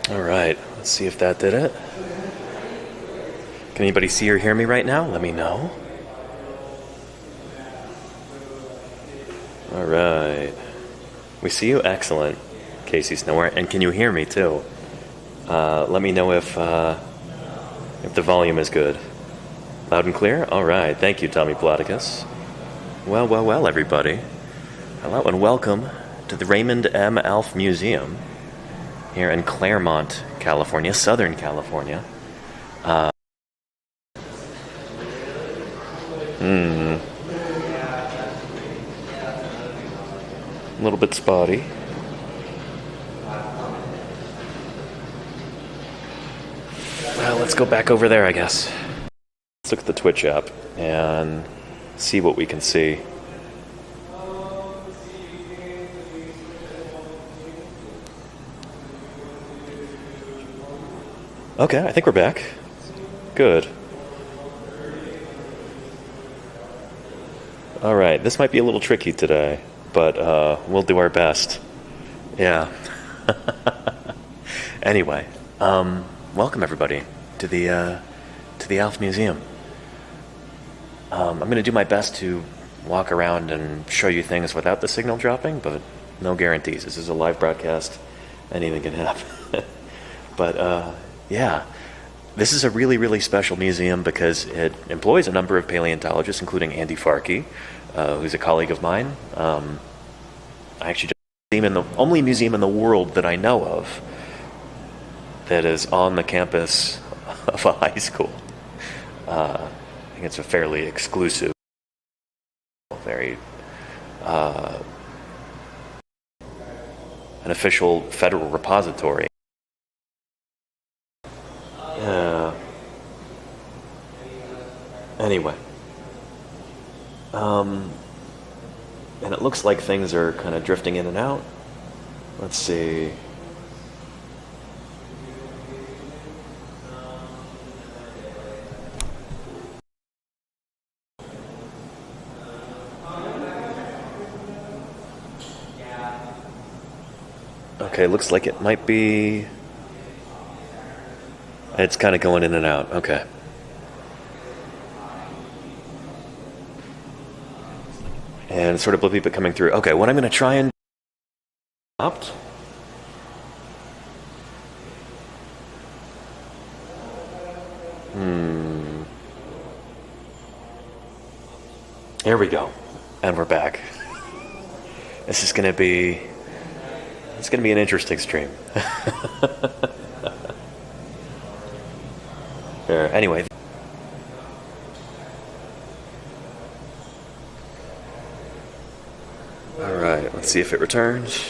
All right, let's see if that did it. Can anybody see or hear me right now? Let me know. All right. We see you. Excellent, Casey Snower. And can you hear me too? Let me know if the volume is good. Loud and clear? All right. Thank you, Tommy Platicus. Well, everybody. Hello and welcome to the Raymond M. Alf Museum here in Claremont, California, Southern California. A little bit spotty. Well, let's go back over there, I guess. Let's look at the Twitch app and see what we can see. Okay, I think we're back. Good. All right, this might be a little tricky today, but we'll do our best. Yeah. Anyway, welcome everybody to the Alf Museum. I'm going to do my best to walk around and show you things without the signal dropping, but no guarantees. This is a live broadcast. Anything can happen. But yeah, this is a really, really special museum because it employs a number of paleontologists, including Andy Farkey, who's a colleague of mine. I actually just the only museum in the world that I know of that is on the campus of a high school. I think it's a fairly exclusive, very an official federal repository. Anyway, and it looks like things are kind of drifting in and out. Let's see. Okay, looks like it might be. It's kind of going in and out. Okay. And sort of blip it coming through. Okay, what I'm going to try and opt. There we go. And we're back. This is going to be. It's going to be an interesting stream. There. Anyway. Alright, let's see if it returns.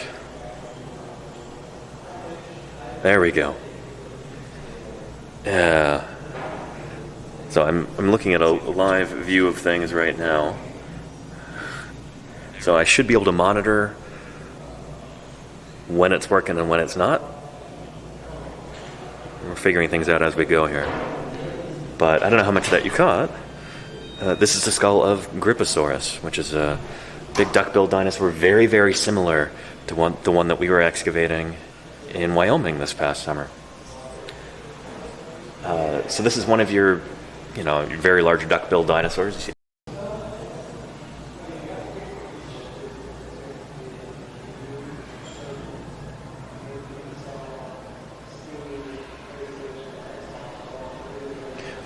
There we go. Yeah. So I'm looking at a live view of things right now. So I should be able to monitor when it's working and when it's not. We're figuring things out as we go here. But I don't know how much of that you caught. This is the skull of Griposaurus, which is a big duck-billed dinosaur, very, very similar to the one that we were excavating in Wyoming this past summer. So this is one of your, your very large duck-billed dinosaurs.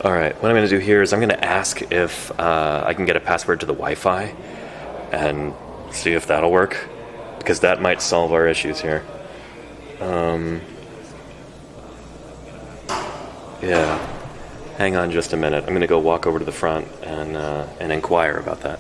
All right, what I'm going to do here is I'm going to ask if I can get a password to the Wi-Fi and see if that'll work, because that might solve our issues here. Yeah, hang on just a minute. I'm going to go walk over to the front and inquire about that.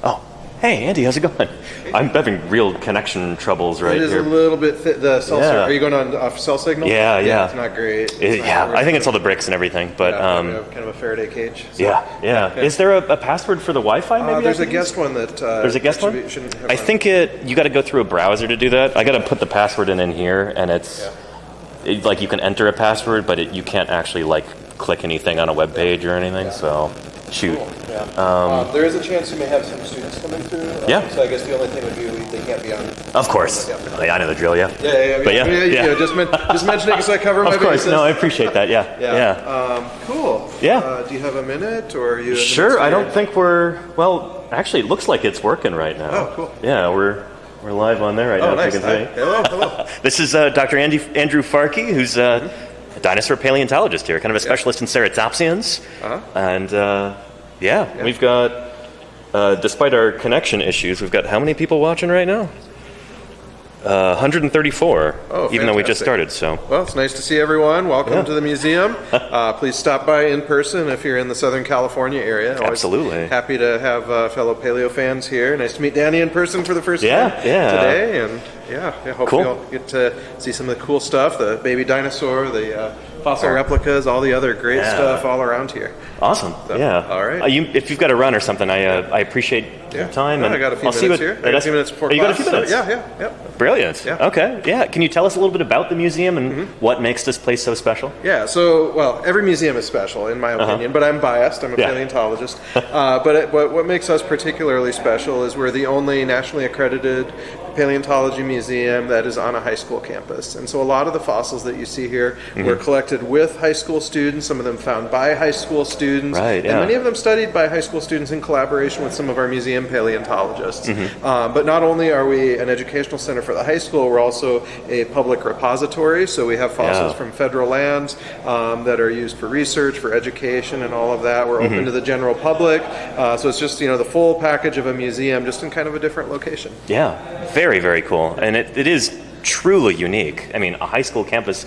Oh, hey, Andy, how's it going? I'm having real connection troubles right here. It is a little bit the cell signal. Are you going on off cell signal? Yeah. It's not great. I think it's all the bricks and everything, but kind of a Faraday cage. So. Yeah. Is there a password for the Wi-Fi? Maybe there's a guest one that. There's a guest one. I think you got to go through a browser to do that. I got to put the password in here, and it's like you can enter a password, but you can't actually click anything on a web page or anything. So shoot. Cool. Yeah. There is a chance you may have some students coming through. Yeah. So I guess the only thing would be they can't be on. Of course. Yeah. I know the drill, yeah. But yeah. Just mentioning because I cover my Of course, bases. no, I appreciate that, yeah. Cool. Yeah. Do you have a minute, or are you? Sure, I don't think well, actually, it looks like it's working right now. Oh, cool. Yeah, we're live on there right now, nice. if you can see. Hello. This is Dr. Andrew Farkey, who's a dinosaur paleontologist here, kind of a specialist in ceratopsians. And we've got, despite our connection issues, we've got how many people watching right now? 134, even though we just started. So, well, it's nice to see everyone. Welcome to the museum. Please stop by in person if you're in the Southern California area. Always absolutely happy to have fellow paleo fans here. Nice to meet Danny in person for the first time today, and hopefully you'll get to see some of the cool stuff: the baby dinosaur, the fossil replicas, all the other great stuff all around here. Awesome. So, all right. If you've got to run or something, I appreciate your time. I got a few minutes here. I got a few minutes before you got a few minutes? Yeah. Brilliant. Yeah. Okay. Yeah. Can you tell us a little bit about the museum and what makes this place so special? Yeah. So, well, every museum is special in my opinion, but I'm biased. I'm a paleontologist. But what makes us particularly special is we're the only nationally accredited paleontology museum that is on a high school campus. And so a lot of the fossils that you see here were collected with high school students, some of them found by high school students, and many of them studied by high school students in collaboration with some of our museum paleontologists. But not only are we an educational center for the high school, we're also a public repository, so we have fossils from federal lands that are used for research, for education, and all of that. We're open to the general public, so it's just the full package of a museum, just in kind of a different location. Yeah, very, very cool. And it is truly unique. I mean, a high school campus.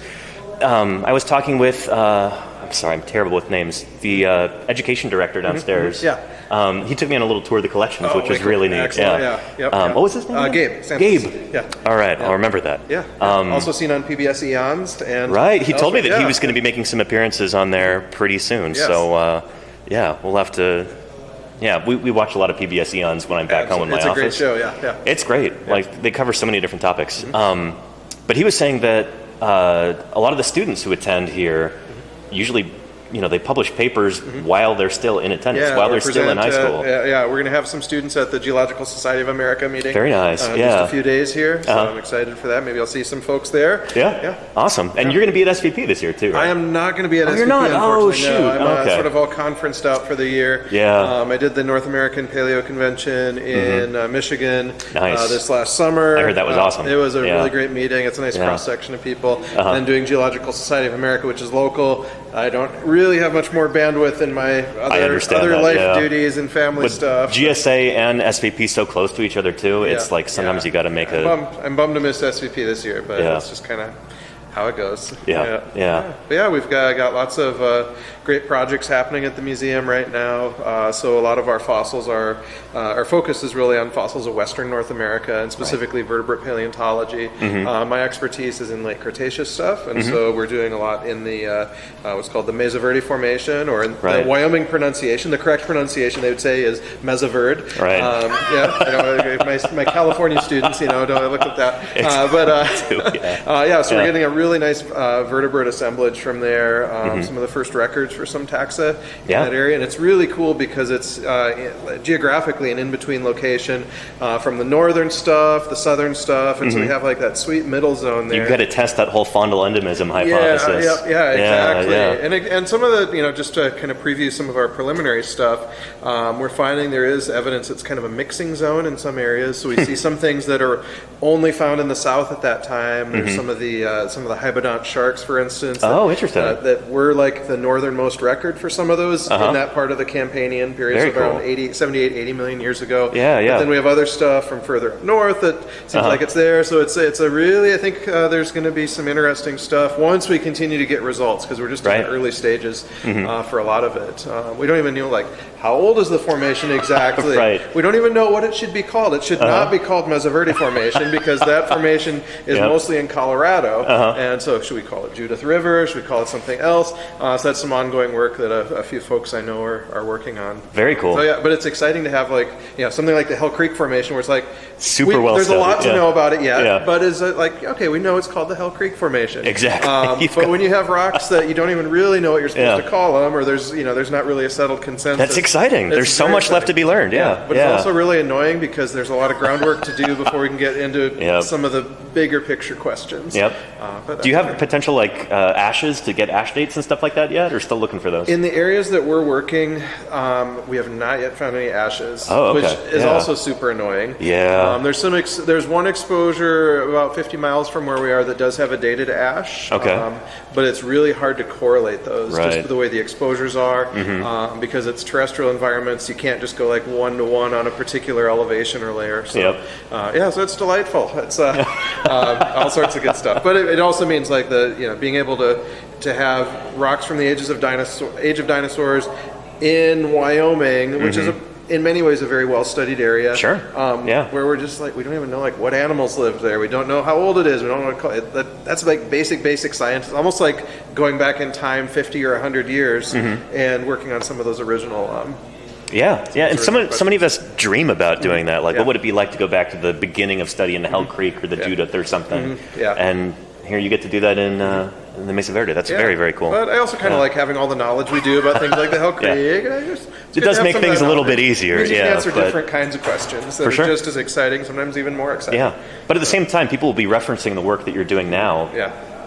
I was talking with, I'm sorry, I'm terrible with names, the education director downstairs. He took me on a little tour of the collections, which was really neat. Excellent. What was his name? Gabe. Gabe. Yeah. All right, I'll remember that. Yeah. Also seen on PBS Eons. And right, he told me that he was going to be making some appearances on there pretty soon. Yes. So, we'll have to... Yeah, we watch a lot of PBS Eons when I'm back home in my office. It's a great show, It's great. Like, they cover so many different topics. But he was saying that a lot of the students who attend here usually, they publish papers while they're still in attendance, while they're still in high school. We're going to have some students at the Geological Society of America meeting. Very nice, Just a few days here, so I'm excited for that. Maybe I'll see some folks there. Yeah. Awesome. And you're going to be at SVP this year, too, right? I am not going to be at SVP, you're not? unfortunately. Oh, shoot. No, I'm okay. sort of all conferenced out for the year. I did the North American Paleo Convention in Michigan this last summer. I heard that was awesome. It was a really great meeting. It's a nice cross-section of people. And then doing Geological Society of America, which is local. I don't really have much more bandwidth in my other life duties and family stuff. GSA and SVP so close to each other too. It's like sometimes you got to make I'm bummed to miss SVP this year, but it's just kind of how it goes. But we've got lots of great projects happening at the museum right now. So a lot of our fossils our focus is really on fossils of Western North America and specifically vertebrate paleontology. My expertise is in late Cretaceous stuff, and so we're doing a lot in the what's called the Mesa Verde Formation, or in the Wyoming pronunciation. The correct pronunciation, they would say, is Mesa Verde. My California students, don't look at that. So we're getting a really nice vertebrate assemblage from there. Some of the first records for some taxa in that area, and it's really cool because it's geographically an in-between location from the northern stuff, the southern stuff, and so we have like that sweet middle zone there. You've got to test that whole fondal endemism hypothesis. Exactly. And some of the, just to kind of preview some of our preliminary stuff, we're finding there is evidence it's kind of a mixing zone in some areas. So we see some things that are only found in the south at that time. There's some of the hybodont sharks, for instance. Interesting. That were like the northernmost record for some of those in that part of the Campanian period, so around 78, 80 million years ago. But then we have other stuff from further up north that seems like it's there. So it's a really, I think there's going to be some interesting stuff once we continue to get results, because we're just in the early stages for a lot of it. We don't even know how old is the formation exactly. We don't even know what it should be called. It should not be called Mesa Verde Formation because that formation is mostly in Colorado. And so should we call it Judith River? Should we call it something else? So that's some ongoing work that a few folks I know are working on. Very cool. So but it's exciting to have something like the Hell Creek Formation, where it's super well There's studied. a lot to know about it yet, Yeah. but is it like, okay, we know it's called the Hell Creek Formation. Exactly. But when you have rocks that you don't even really know what you're supposed to call them, or there's not really a settled consensus. That's exciting. There's so much left to be learned. Yeah. But it's also really annoying because there's a lot of groundwork to do before we can get into some of the bigger picture questions. Yep. Do you have potential like ashes to get ash dates and stuff like that yet, or still looking for those? In the areas that we're working, we have not yet found any ashes, which is also super annoying. Yeah. There's one exposure about 50 miles from where we are that does have a dated ash. Okay. But it's really hard to correlate those just the way the exposures are, because it's terrestrial environments. You can't just go like 1-to-1 on a particular elevation or layer. So, so it's delightful. It's all sorts of good stuff. But it also means like being able to have rocks from the age of dinosaurs in Wyoming, which is in many ways a very well studied area. Sure. Where we're just like, we don't even know like what animals lived there. We don't know how old it is. We don't know what to call it. That's like basic science. It's almost like going back in time 50 or 100 years and working on some of those original. And so many of us dream about doing that. Like, what would it be like to go back to the beginning of studying the Hell Creek or the Judith or something? And here you get to do that in the Mesa Verde. That's very, very cool. But I also kind of like having all the knowledge we do about things like the Hell Creek. It does make things a little bit easier. You can answer different kinds of questions that are just as exciting, sometimes even more exciting. Yeah. But at the same time, people will be referencing the work that you're doing now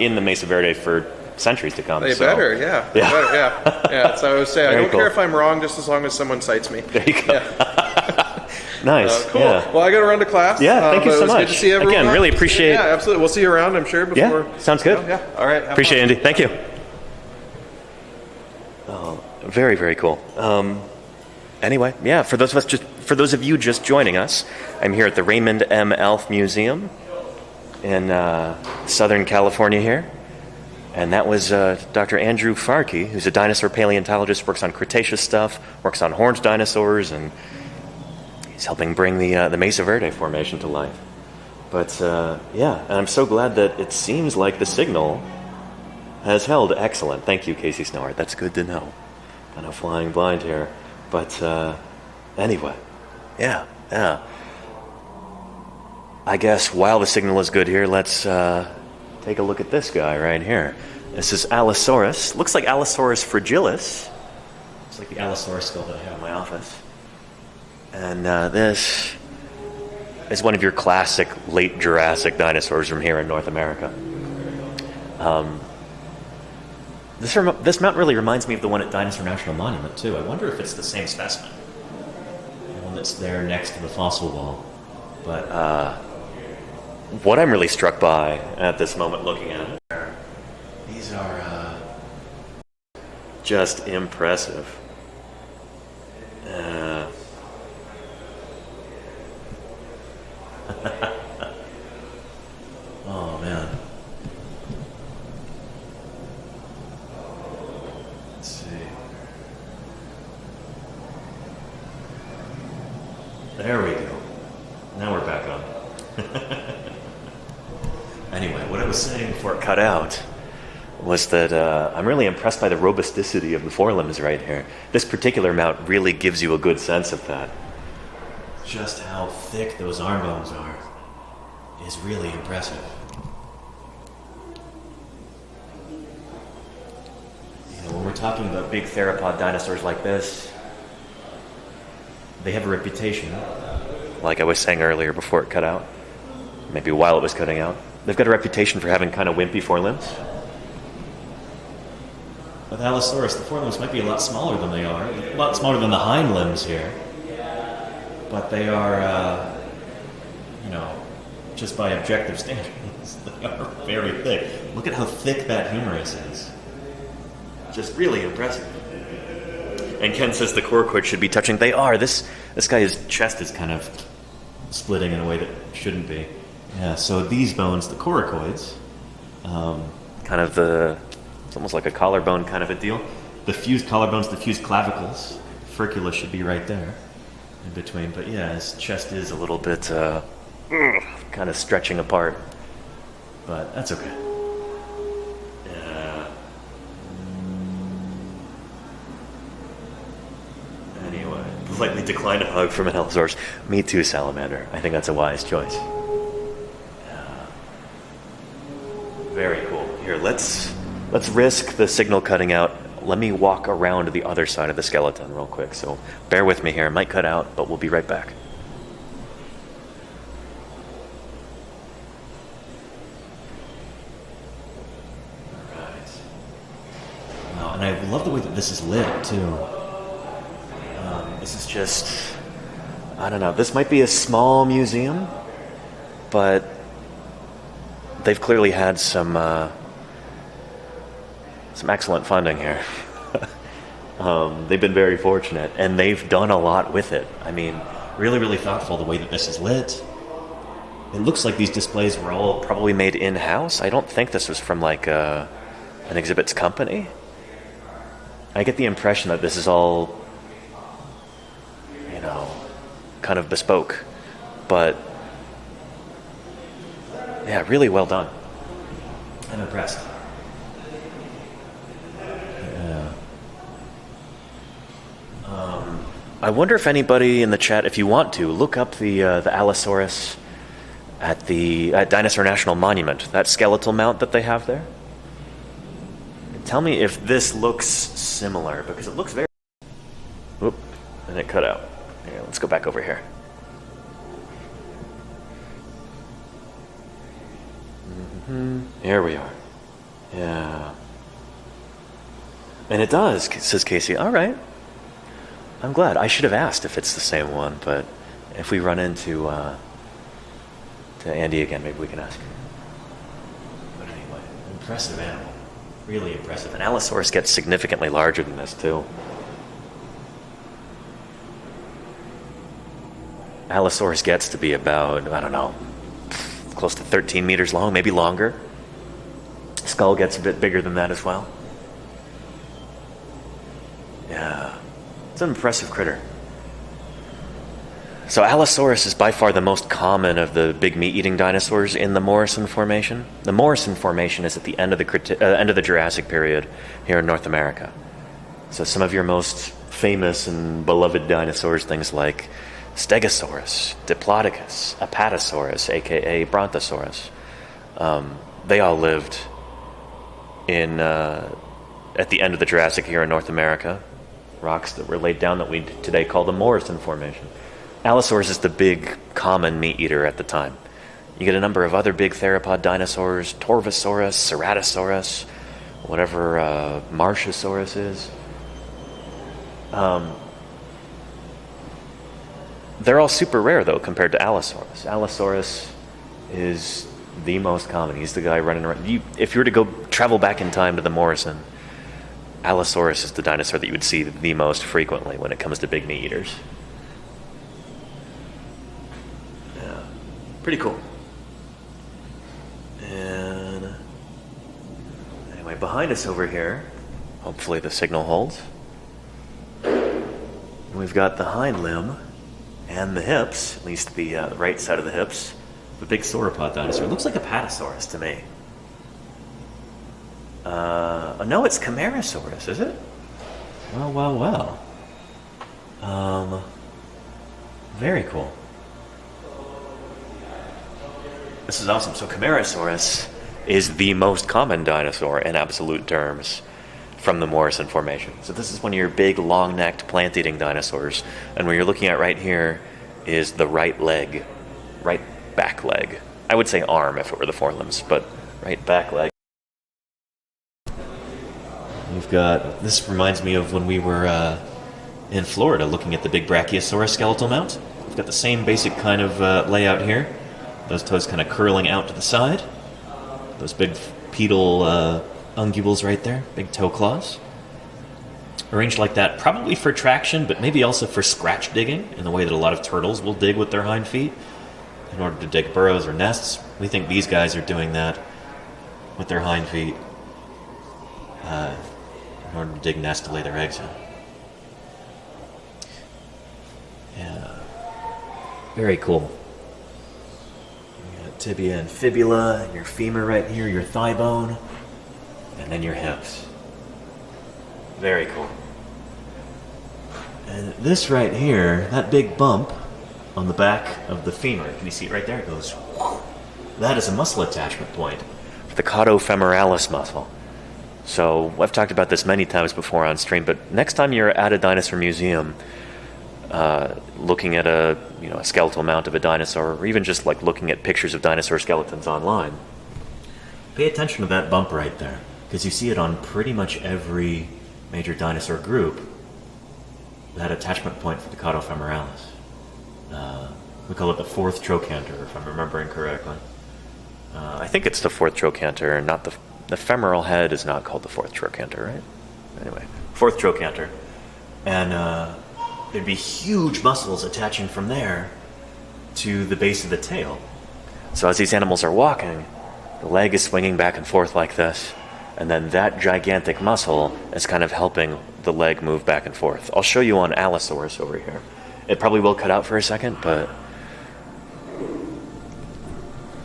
in the Mesa Verde for centuries to come. They better, So I would say, I don't care if I'm wrong, just as long as someone cites me. There you go. Nice. Cool. Well, I got to run to class. Yeah, thank you so much. Good to see everyone. Again, really appreciate it. Yeah, absolutely. We'll see you around, I'm sure. Before. Yeah, sounds good. All right. Appreciate it, Andy. Thank you. Oh, very, very cool. Anyway, for those of you just joining us, I'm here at the Raymond M. Alf Museum in Southern California here. And that was Dr. Andrew Farkey, who's a dinosaur paleontologist, works on Cretaceous stuff, works on horned dinosaurs, and he's helping bring the Mesa Verde Formation to life. But and I'm so glad that it seems like the signal has held excellent. Thank you, Casey Snowart. That's good to know. Kind of flying blind here. But anyway, I guess while the signal is good here, let's take a look at this guy right here. This is Allosaurus. Looks like Allosaurus fragilis. It's like the Allosaurus skull that I have in my office. And this is one of your classic late Jurassic dinosaurs from here in North America. This mountain really reminds me of the one at Dinosaur National Monument, too. I wonder if it's the same specimen. The one that's there next to the fossil wall. But what I'm really struck by at this moment looking at it, these are just impressive. Oh, man. Let's see. There we go. Now we're back on. Anyway, what I was saying before it cut out was that I'm really impressed by the robusticity of the forelimbs right here. This particular mount really gives you a good sense of that. Just how thick those arm bones are is really impressive. When we're talking about big theropod dinosaurs like this, they have a reputation, like I was saying earlier before it cut out, maybe while it was cutting out. They've got a reputation for having kind of wimpy forelimbs. With Allosaurus, the forelimbs might be a lot smaller than they are, a lot smaller than the hind limbs here. But they are, just by objective standards, they are very thick. Look at how thick that humerus is. Just really impressive. And Ken says the coracoids should be touching. They are. This guy's chest is kind of splitting in a way that shouldn't be. Yeah, so these bones, the coracoids, kind of it's almost like a collarbone kind of a deal. The fused collarbones, the fused clavicles, furcula should be right there in between. But yeah, his chest is a little bit kind of stretching apart. But that's okay. Yeah. Anyway, Slightly declined a hug from an Allosaurus. Me too, Salamander. I think that's a wise choice. Yeah. Very cool. Here, let's risk the signal cutting out. Let me walk around to the other side of the skeleton real quick. So bear with me here. It might cut out, but we'll be right back. And I love the way that this is lit, too. This is just, I don't know, this might be a small museum, but they've clearly had some excellent funding here. They've been very fortunate, and they've done a lot with it. I mean, really, really thoughtful the way that this is lit. It looks like these displays were all probably made in-house. I don't think this was from, like, an exhibits company. I get the impression that this is all, you know, kind of bespoke, but yeah, really well done. I'm impressed. Yeah. I wonder if anybody in the chat, if you want to, look up the Allosaurus at Dinosaur National Monument, that skeletal mount that they have there. Tell me if this looks similar, because it looks very... Oop, and it cut out. Here, let's go back over here. Here we are. Yeah. And it does, says Casey. All right. I'm glad. I should have asked if it's the same one, but if we run into to Andy again, maybe we can ask. But anyway, impressive animal. Really impressive. And Allosaurus gets significantly larger than this, too. Allosaurus gets to be about, I don't know, close to 13 meters long, maybe longer. Skull gets a bit bigger than that as well. Yeah. It's an impressive critter. So Allosaurus is by far the most common of the big meat-eating dinosaurs in the Morrison Formation. The Morrison Formation is at the end of the Jurassic period here in North America. So some of your most famous and beloved dinosaurs, things like Stegosaurus, Diplodocus, Apatosaurus, aka Brontosaurus, they all lived at the end of the Jurassic here in North America. Rocks that were laid down that we today call the Morrison Formation. Allosaurus is the big common meat eater at the time. You get a number of other big theropod dinosaurs, Torvosaurus, Ceratosaurus, whatever Marshiosaurus is. They're all super rare, though, compared to Allosaurus. Allosaurus is the most common. He's the guy running around. If you were to go travel back in time to the Morrison, Allosaurus is the dinosaur that you would see the most frequently when it comes to big meat eaters. Yeah, pretty cool. And anyway, behind us over here, hopefully the signal holds. We've got the hind limb and the hips, at least the right side of the hips, the big sauropod dinosaur. It looks like a Apatosaurus to me. No, it's Camarasaurus, is it? Well. Very cool. This is awesome. So Camarasaurus is the most common dinosaur in absolute terms from the Morrison Formation. So this is one of your big, long-necked, plant-eating dinosaurs. And what you're looking at right here is the right leg, right back leg. I would say arm if it were the forelimbs, but right back leg. We've got, this reminds me of when we were in Florida looking at the big Brachiosaurus skeletal mount. We've got the same basic kind of layout here. Those toes kind of curling out to the side. Those big pedal unguals right there, big toe claws. Arranged like that, probably for traction, but maybe also for scratch digging, in the way that a lot of turtles will dig with their hind feet in order to dig burrows or nests. We think these guys are doing that with their hind feet in order to dig nests to lay their eggs in. Yeah. Very cool. You got tibia and fibula, and your femur right here, your thigh bone, and then your hips. Very cool. And this right here, that big bump on the back of the femur, can you see it right there? It goes, whoosh. That is a muscle attachment point for the caudofemoralis muscle. So I've talked about this many times before on stream, but next time you're at a dinosaur museum, looking at a skeletal mount of a dinosaur, or even just like looking at pictures of dinosaur skeletons online, pay attention to that bump right there, because you see it on pretty much every major dinosaur group. That attachment point for the caudofemoralis. We call it the fourth trochanter, if I'm remembering correctly. I think it's the fourth trochanter, not the femoral head is not called the fourth trochanter, right? Anyway, fourth trochanter. And there'd be huge muscles attaching from there to the base of the tail. So as these animals are walking, the leg is swinging back and forth like this, and then that gigantic muscle is kind of helping the leg move back and forth. I'll show you on Allosaurus over here. It probably will cut out for a second, but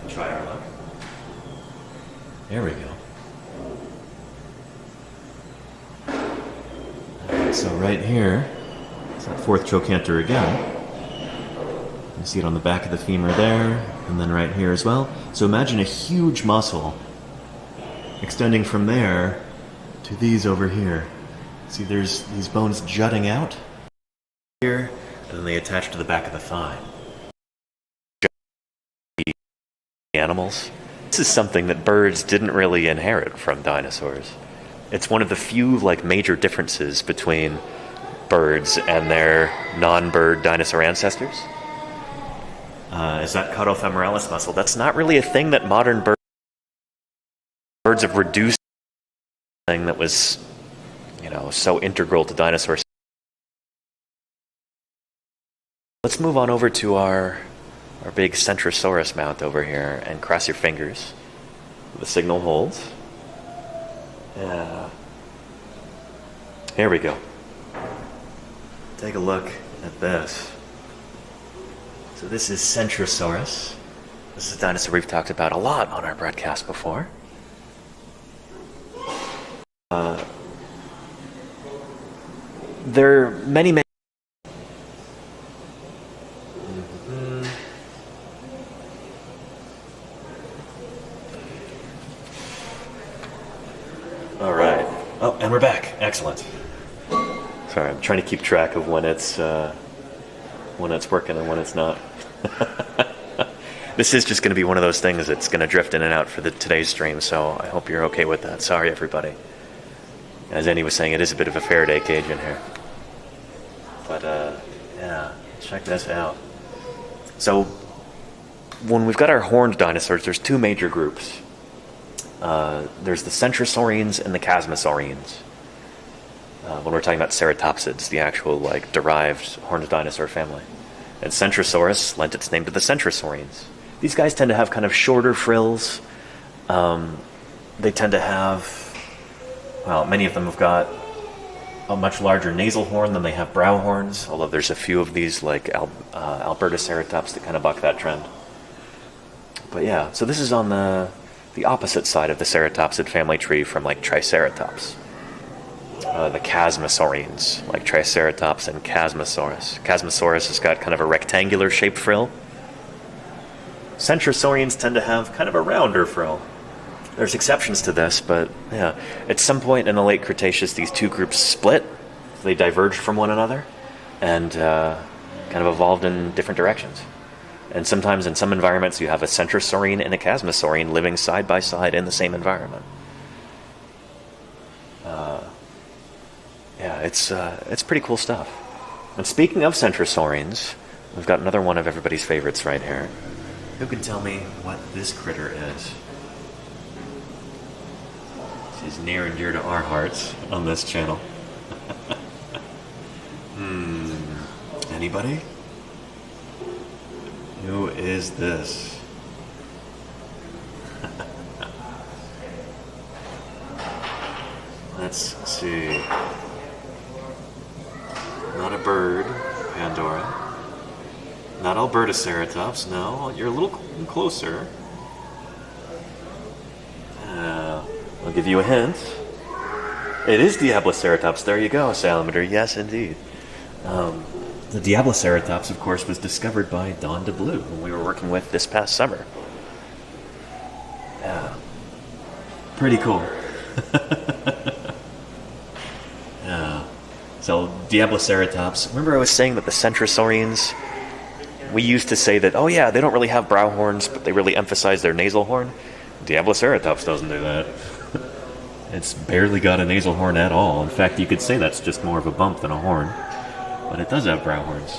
try our luck. There we go. So right here, it's that fourth trochanter again. You see it on the back of the femur there, and then right here as well. So imagine a huge muscle extending from there to these over here. See, there's these bones jutting out here, and then they attach to the back of the thigh. Animals. This is something that birds didn't really inherit from dinosaurs. It's one of the few major differences between birds and their non-bird dinosaur ancestors. Is that caudofemoralis muscle? That's not really a thing that modern birds have reduced. Thing that was, so integral to dinosaurs. Let's move on over to our big Centrosaurus mount over here, and cross your fingers. The signal holds. Yeah. Here we go. Take a look at this. So this is Centrosaurus. This is a dinosaur we've talked about a lot on our broadcast before. There are many All right. Oh, and we're back. Excellent. Sorry, I'm trying to keep track of when it's working and when it's not. This is just going to be one of those things that's going to drift in and out for today's stream, so I hope you're okay with that. Sorry, everybody. As Andy was saying, it is a bit of a Faraday cage in here. But, yeah, check this out. So, when we've got our horned dinosaurs, there's two major groups. There's the Centrosaurines and the Chasmosaurines. When we're talking about ceratopsids, the actual derived horned dinosaur family. And Centrosaurus lent its name to the Centrosaurines. These guys tend to have kind of shorter frills. They tend to have, many of them have got a much larger nasal horn than they have brow horns, although there's a few of these Albertoceratops that kind of buck that trend. But yeah, so this is on the opposite side of the ceratopsid family tree from Triceratops. The Chasmosaurines, like Triceratops and Chasmosaurus. Chasmosaurus has got kind of a rectangular shaped frill. Centrosaurines tend to have kind of a rounder frill. There's exceptions to this, but yeah, at some point in the late Cretaceous, these two groups split. They diverged from one another and kind of evolved in different directions. And sometimes in some environments you have a Centrosaurine and a Chasmosaurine living side by side in the same environment. Yeah, it's pretty cool stuff. And speaking of Centrosaurines, we've got another one of everybody's favorites right here. Who can tell me what this critter is? This is near and dear to our hearts on this channel. Anybody? Who is this? Let's see. Not a bird, Pandora. Not Albertoceratops, no. You're a little closer. I'll give you a hint. It is Diabloceratops. There you go, Salamander. Yes, indeed. The Diabloceratops, of course, was discovered by Don DeBlue, whom we were working with this past summer. Yeah. Pretty cool. Yeah. So, Diabloceratops. Remember I was saying that the Centrosaurians, we used to say that, oh yeah, they don't really have brow horns, but they really emphasize their nasal horn? Diabloceratops doesn't do that. It's barely got a nasal horn at all. In fact, you could say that's just more of a bump than a horn. But it does have brow horns.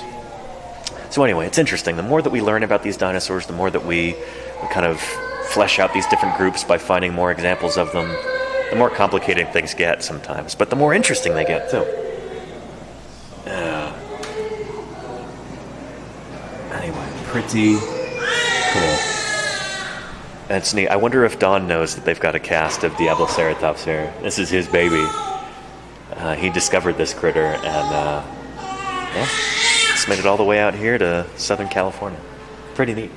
So anyway, it's interesting. The more that we learn about these dinosaurs, the more that we kind of flesh out these different groups by finding more examples of them, the more complicated things get sometimes. But the more interesting they get, too. Anyway, pretty cool. And it's neat. I wonder if Don knows that they've got a cast of Diabloceratops here. This is his baby. He discovered this critter, and yeah, it's made it all the way out here to Southern California. Pretty neat.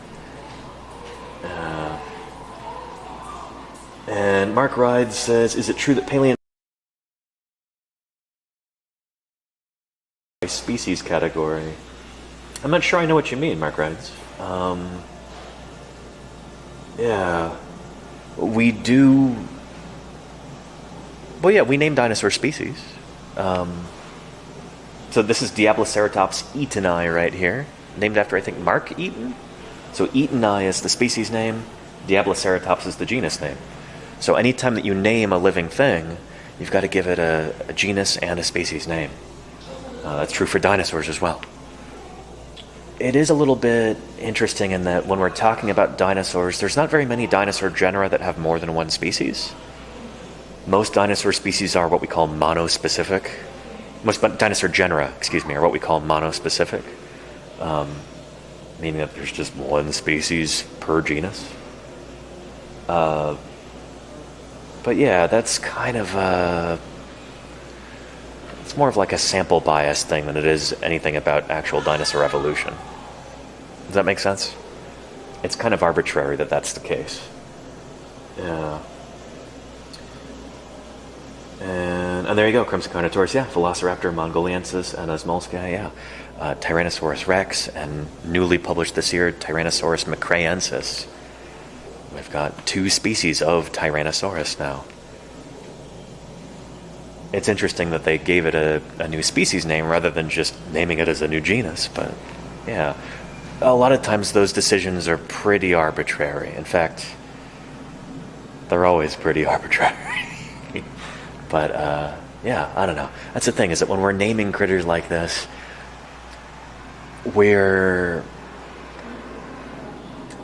And Mark Ride says, is it true that paleontology species category? I'm not sure I know what you mean, Mark Rides. Yeah. We do... Well, yeah, we name dinosaur species. So this is Diabloceratops eatoni right here, named after, I think, Mark Eaton. So Eatoni is the species name, Diabloceratops is the genus name. So anytime that you name a living thing, you've got to give it a genus and a species name. That's true for dinosaurs as well. It is a little bit interesting in that when we're talking about dinosaurs, there's not very many dinosaur genera that have more than one species. Most dinosaur species are what we call monospecific. Most dinosaur genera, are what we call monospecific, meaning that there's just one species per genus. But yeah, that's kind of it's more of like a sample bias thing than it is anything about actual dinosaur evolution. Does that make sense? It's kind of arbitrary that that's the case. Yeah. And there you go, Crimson Carnotaurus, yeah, Velociraptor mongoliensis and Osmolska, yeah. Tyrannosaurus rex, and newly published this year, Tyrannosaurus macraensis. We've got 2 species of Tyrannosaurus now. It's interesting that they gave it a new species name rather than just naming it as a new genus, but yeah. A lot of times those decisions are pretty arbitrary. In fact, they're always pretty arbitrary. But, yeah, I don't know. That's the thing, is that when we're naming critters like this,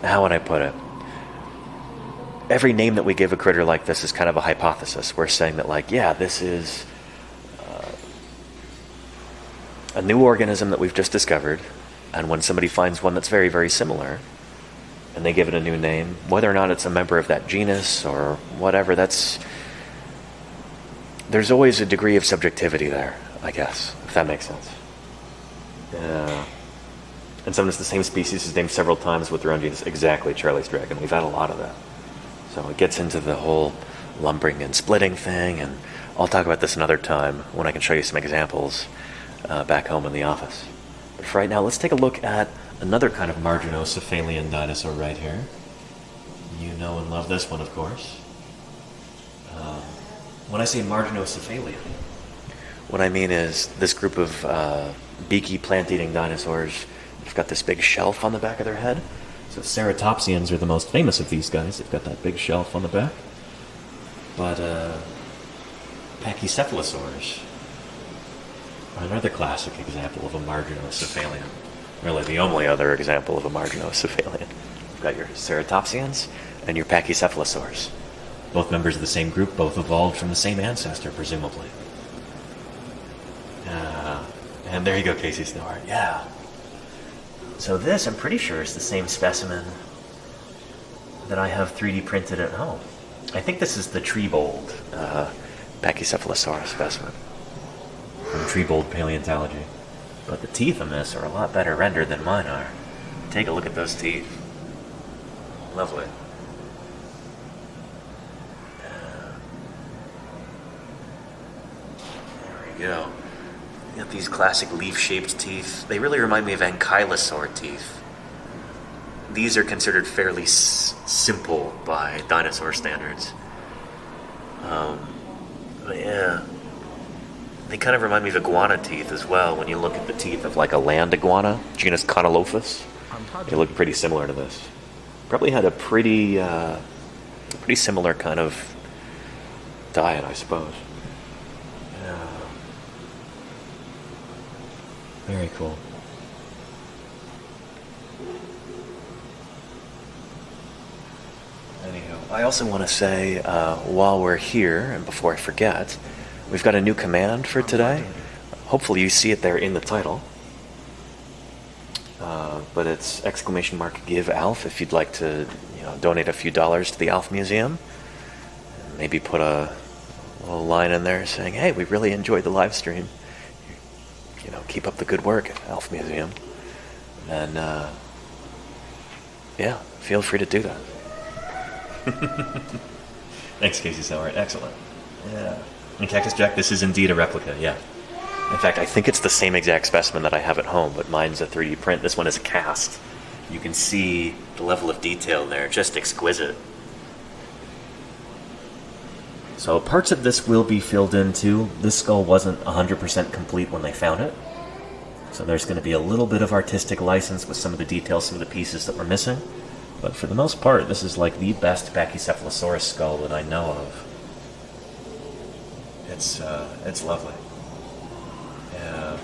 how would I put it? Every name that we give a critter like this is kind of a hypothesis. We're saying that, like, yeah, this is a new organism that we've just discovered, and when somebody finds one that's very, very similar, and they give it a new name, whether or not it's a member of that genus or whatever, there's always a degree of subjectivity there, I guess, if that makes sense. Yeah. And sometimes the same species is named several times with their own genus. Exactly, Charlie's Dragon. We've had a lot of that. So it gets into the whole lumbering and splitting thing, and I'll talk about this another time when I can show you some examples back home in the office. But for right now, let's take a look at another kind of marginocephalian dinosaur right here. You know and love this one, of course. When I say marginocephalian, what I mean is this group of beaky plant-eating dinosaurs, they've got this big shelf on the back of their head. So ceratopsians are the most famous of these guys. They've got that big shelf on the back. But pachycephalosaurs are another classic example of a marginocephalian. Really the only other example of a marginocephalian. You've got your ceratopsians and your pachycephalosaurs. Both members of the same group, both evolved from the same ancestor, presumably. And there you go, Casey Snowart. Yeah. So this, I'm pretty sure, is the same specimen that I have 3D printed at home. I think this is the Treebold Pachycephalosaurus specimen from Treebold Paleontology. But the teeth on this are a lot better rendered than mine are. Take a look at those teeth. Lovely. There we go. got these classic leaf-shaped teeth. They really remind me of ankylosaur teeth. These are considered fairly simple by dinosaur standards. But yeah, they kind of remind me of iguana teeth as well. When you look at the teeth of like a land iguana, genus Conolophus, they look pretty similar to this. Probably had a pretty similar kind of diet, I suppose. Yeah. Very cool. Anyhow, I also want to say, while we're here, and before I forget, we've got a new command for today. Hopefully you see it there in the title. But it's !give ALF if you'd like to donate a few dollars to the ALF Museum. And maybe put a little line in there saying, hey, we really enjoyed the live stream. Keep up the good work at ALF Museum. And yeah, feel free to do that. Thanks, Casey Sauer. Excellent. Yeah. And Cactus Jack, this is indeed a replica, yeah. In fact, I think it's the same exact specimen that I have at home, but mine's a 3D print. This one is a cast. You can see the level of detail there, just exquisite. So parts of this will be filled in too. This skull wasn't 100% complete when they found it. So there's going to be a little bit of artistic license with some of the details, some of the pieces that were missing. But for the most part, this is like the best Pachycephalosaurus skull that I know of. It's lovely. Yeah.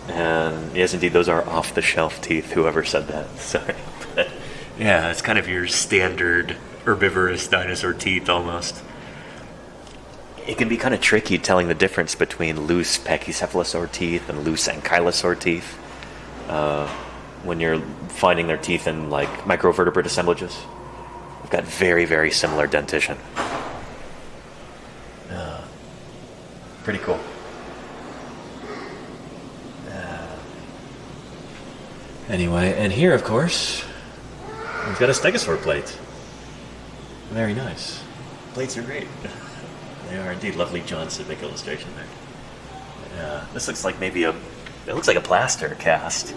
And yes, indeed, those are off-the-shelf teeth, whoever said that. Sorry. But yeah, it's kind of your standard herbivorous dinosaur teeth, almost. It can be kind of tricky telling the difference between loose Pachycephalosaur teeth and loose Ankylosaur teeth when you're finding their teeth in, like, microvertebrate assemblages. They've got very, very similar dentition. Pretty cool. Anyway, and here, of course, we've got a stegosaur plate. Very nice. Plates are great. They are indeed. Lovely John Sidnick illustration there. This looks like maybe it looks like a plaster cast.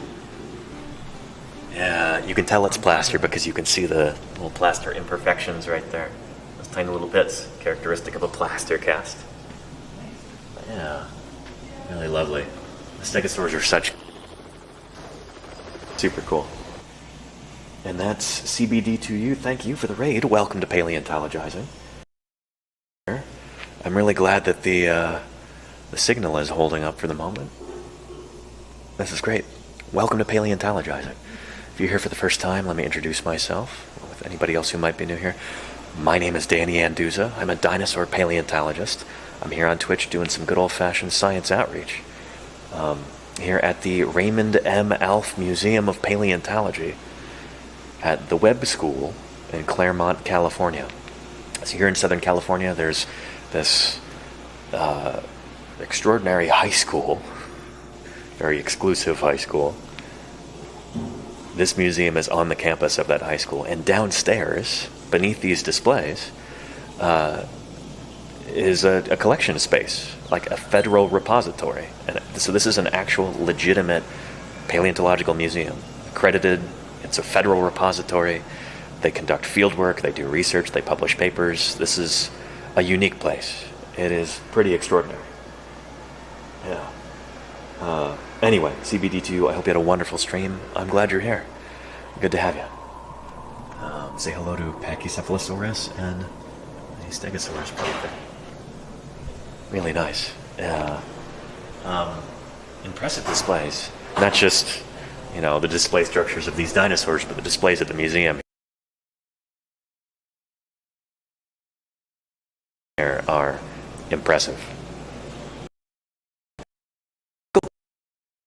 Yeah, you can tell it's plaster because you can see the little plaster imperfections right there. Those tiny little bits, characteristic of a plaster cast. Yeah, really lovely. The stegosaurs are such super cool. And that's CBD2U. Thank you for the raid. Welcome to Paleontologizing. I'm really glad that the signal is holding up for the moment. This is great. Welcome to Paleontologizing. If you're here for the first time, let me introduce myself with anybody else who might be new here. My name is Danny Anduza. I'm a dinosaur paleontologist. I'm here on Twitch doing some good old-fashioned science outreach. Here at the Raymond M. Alf Museum of Paleontology at the Webb School in Claremont, California. So here in Southern California, there's this extraordinary high school, very exclusive high school. This museum is on the campus of that high school, and downstairs, beneath these displays, is a collection space, like a federal repository. And so this is an actual legitimate paleontological museum, accredited. It's a federal repository. They conduct field work, they do research, they publish papers. This is a unique place. It is pretty extraordinary. Yeah. Anyway, CBD2, I hope you had a wonderful stream. I'm glad you're here. Good to have you. Say hello to Pachycephalosaurus and the Stegosaurus plate there. Really nice. Impressive displays. Not just, the display structures of these dinosaurs, but the displays at the museum here are impressive.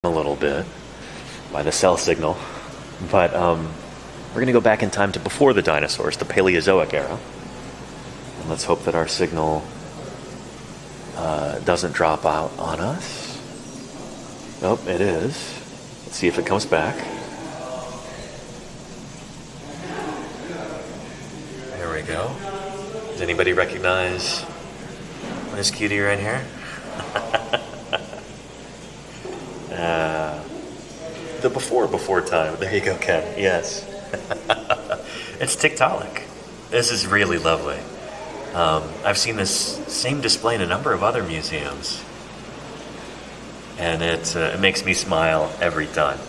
A little bit by the cell signal, but we're going to go back in time to before the dinosaurs, the Paleozoic era. And let's hope that our signal doesn't drop out on us. Oh, it is. Let's see if it comes back. There we go. Does anybody recognize this cutie right here? The before time. There you go, Ken. Yes. It's Tiktaalik. This is really lovely. I've seen this same display in a number of other museums, and it makes me smile every time.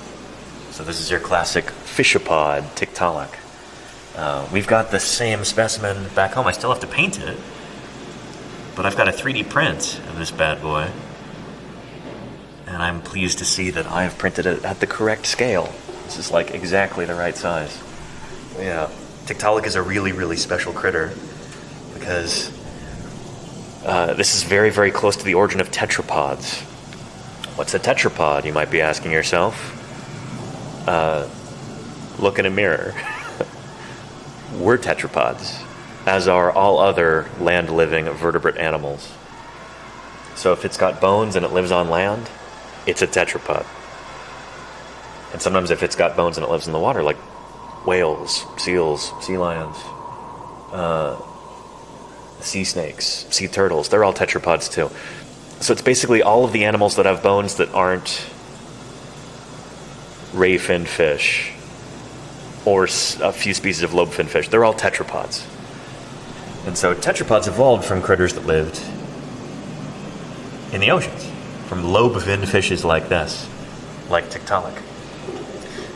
So this is your classic fishapod Tiktaalik. We've got the same specimen back home. I still have to paint it, but I've got a 3D print of this bad boy, and I'm pleased to see that I've printed it at the correct scale. This is like exactly the right size. Yeah, Tiktaalik is a really, really special critter because this is very, very close to the origin of tetrapods. What's a tetrapod, you might be asking yourself? Look in a mirror. We're tetrapods, as are all other land-living vertebrate animals. So if it's got bones and it lives on land, it's a tetrapod. And sometimes if it's got bones and it lives in the water, like whales, seals, sea lions, sea snakes, sea turtles, they're all tetrapods too. So it's basically all of the animals that have bones that aren't ray-finned fish or a few species of lobe-finned fish. They're all tetrapods. And so tetrapods evolved from critters that lived in the oceans, from lobe-finned fishes like this, like Tiktaalik.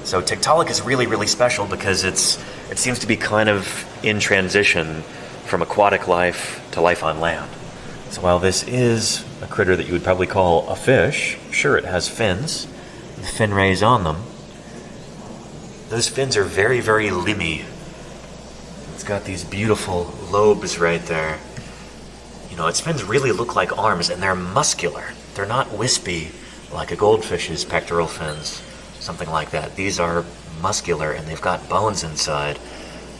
So Tiktaalik is really, really special because it seems to be kind of in transition from aquatic life to life on land. So while this is a critter that you would probably call a fish, sure, it has fins, with fin rays on them. Those fins are very, very limby. It's got these beautiful lobes right there. You know, its fins really look like arms, and they're muscular. They're not wispy like a goldfish's pectoral fins, something like that. These are muscular, and they've got bones inside.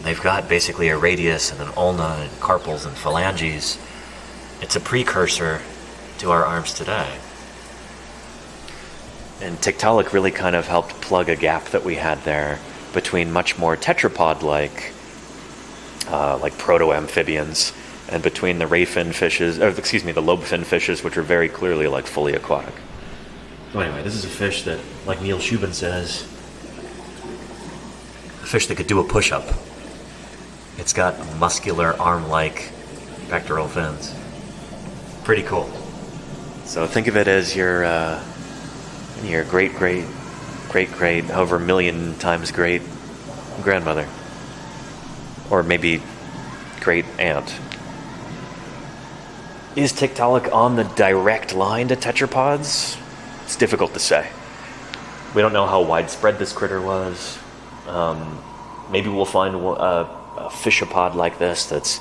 They've got basically a radius and an ulna and carpals and phalanges. It's a precursor to our arms today. And Tiktaalik really kind of helped plug a gap that we had there between much more tetrapod-like, like proto-amphibians, and between the ray-finned fishes, the lobe-finned fishes, which are very clearly like fully aquatic. So anyway, this is a fish that, like Neil Shubin says, a fish that could do a push-up. It's got muscular arm-like pectoral fins. Pretty cool. So think of it as your great, however million times great grandmother. Or maybe great aunt. Is Tiktaalik on the direct line to tetrapods? It's difficult to say. We don't know how widespread this critter was. Maybe we'll find a fishapod like this that's,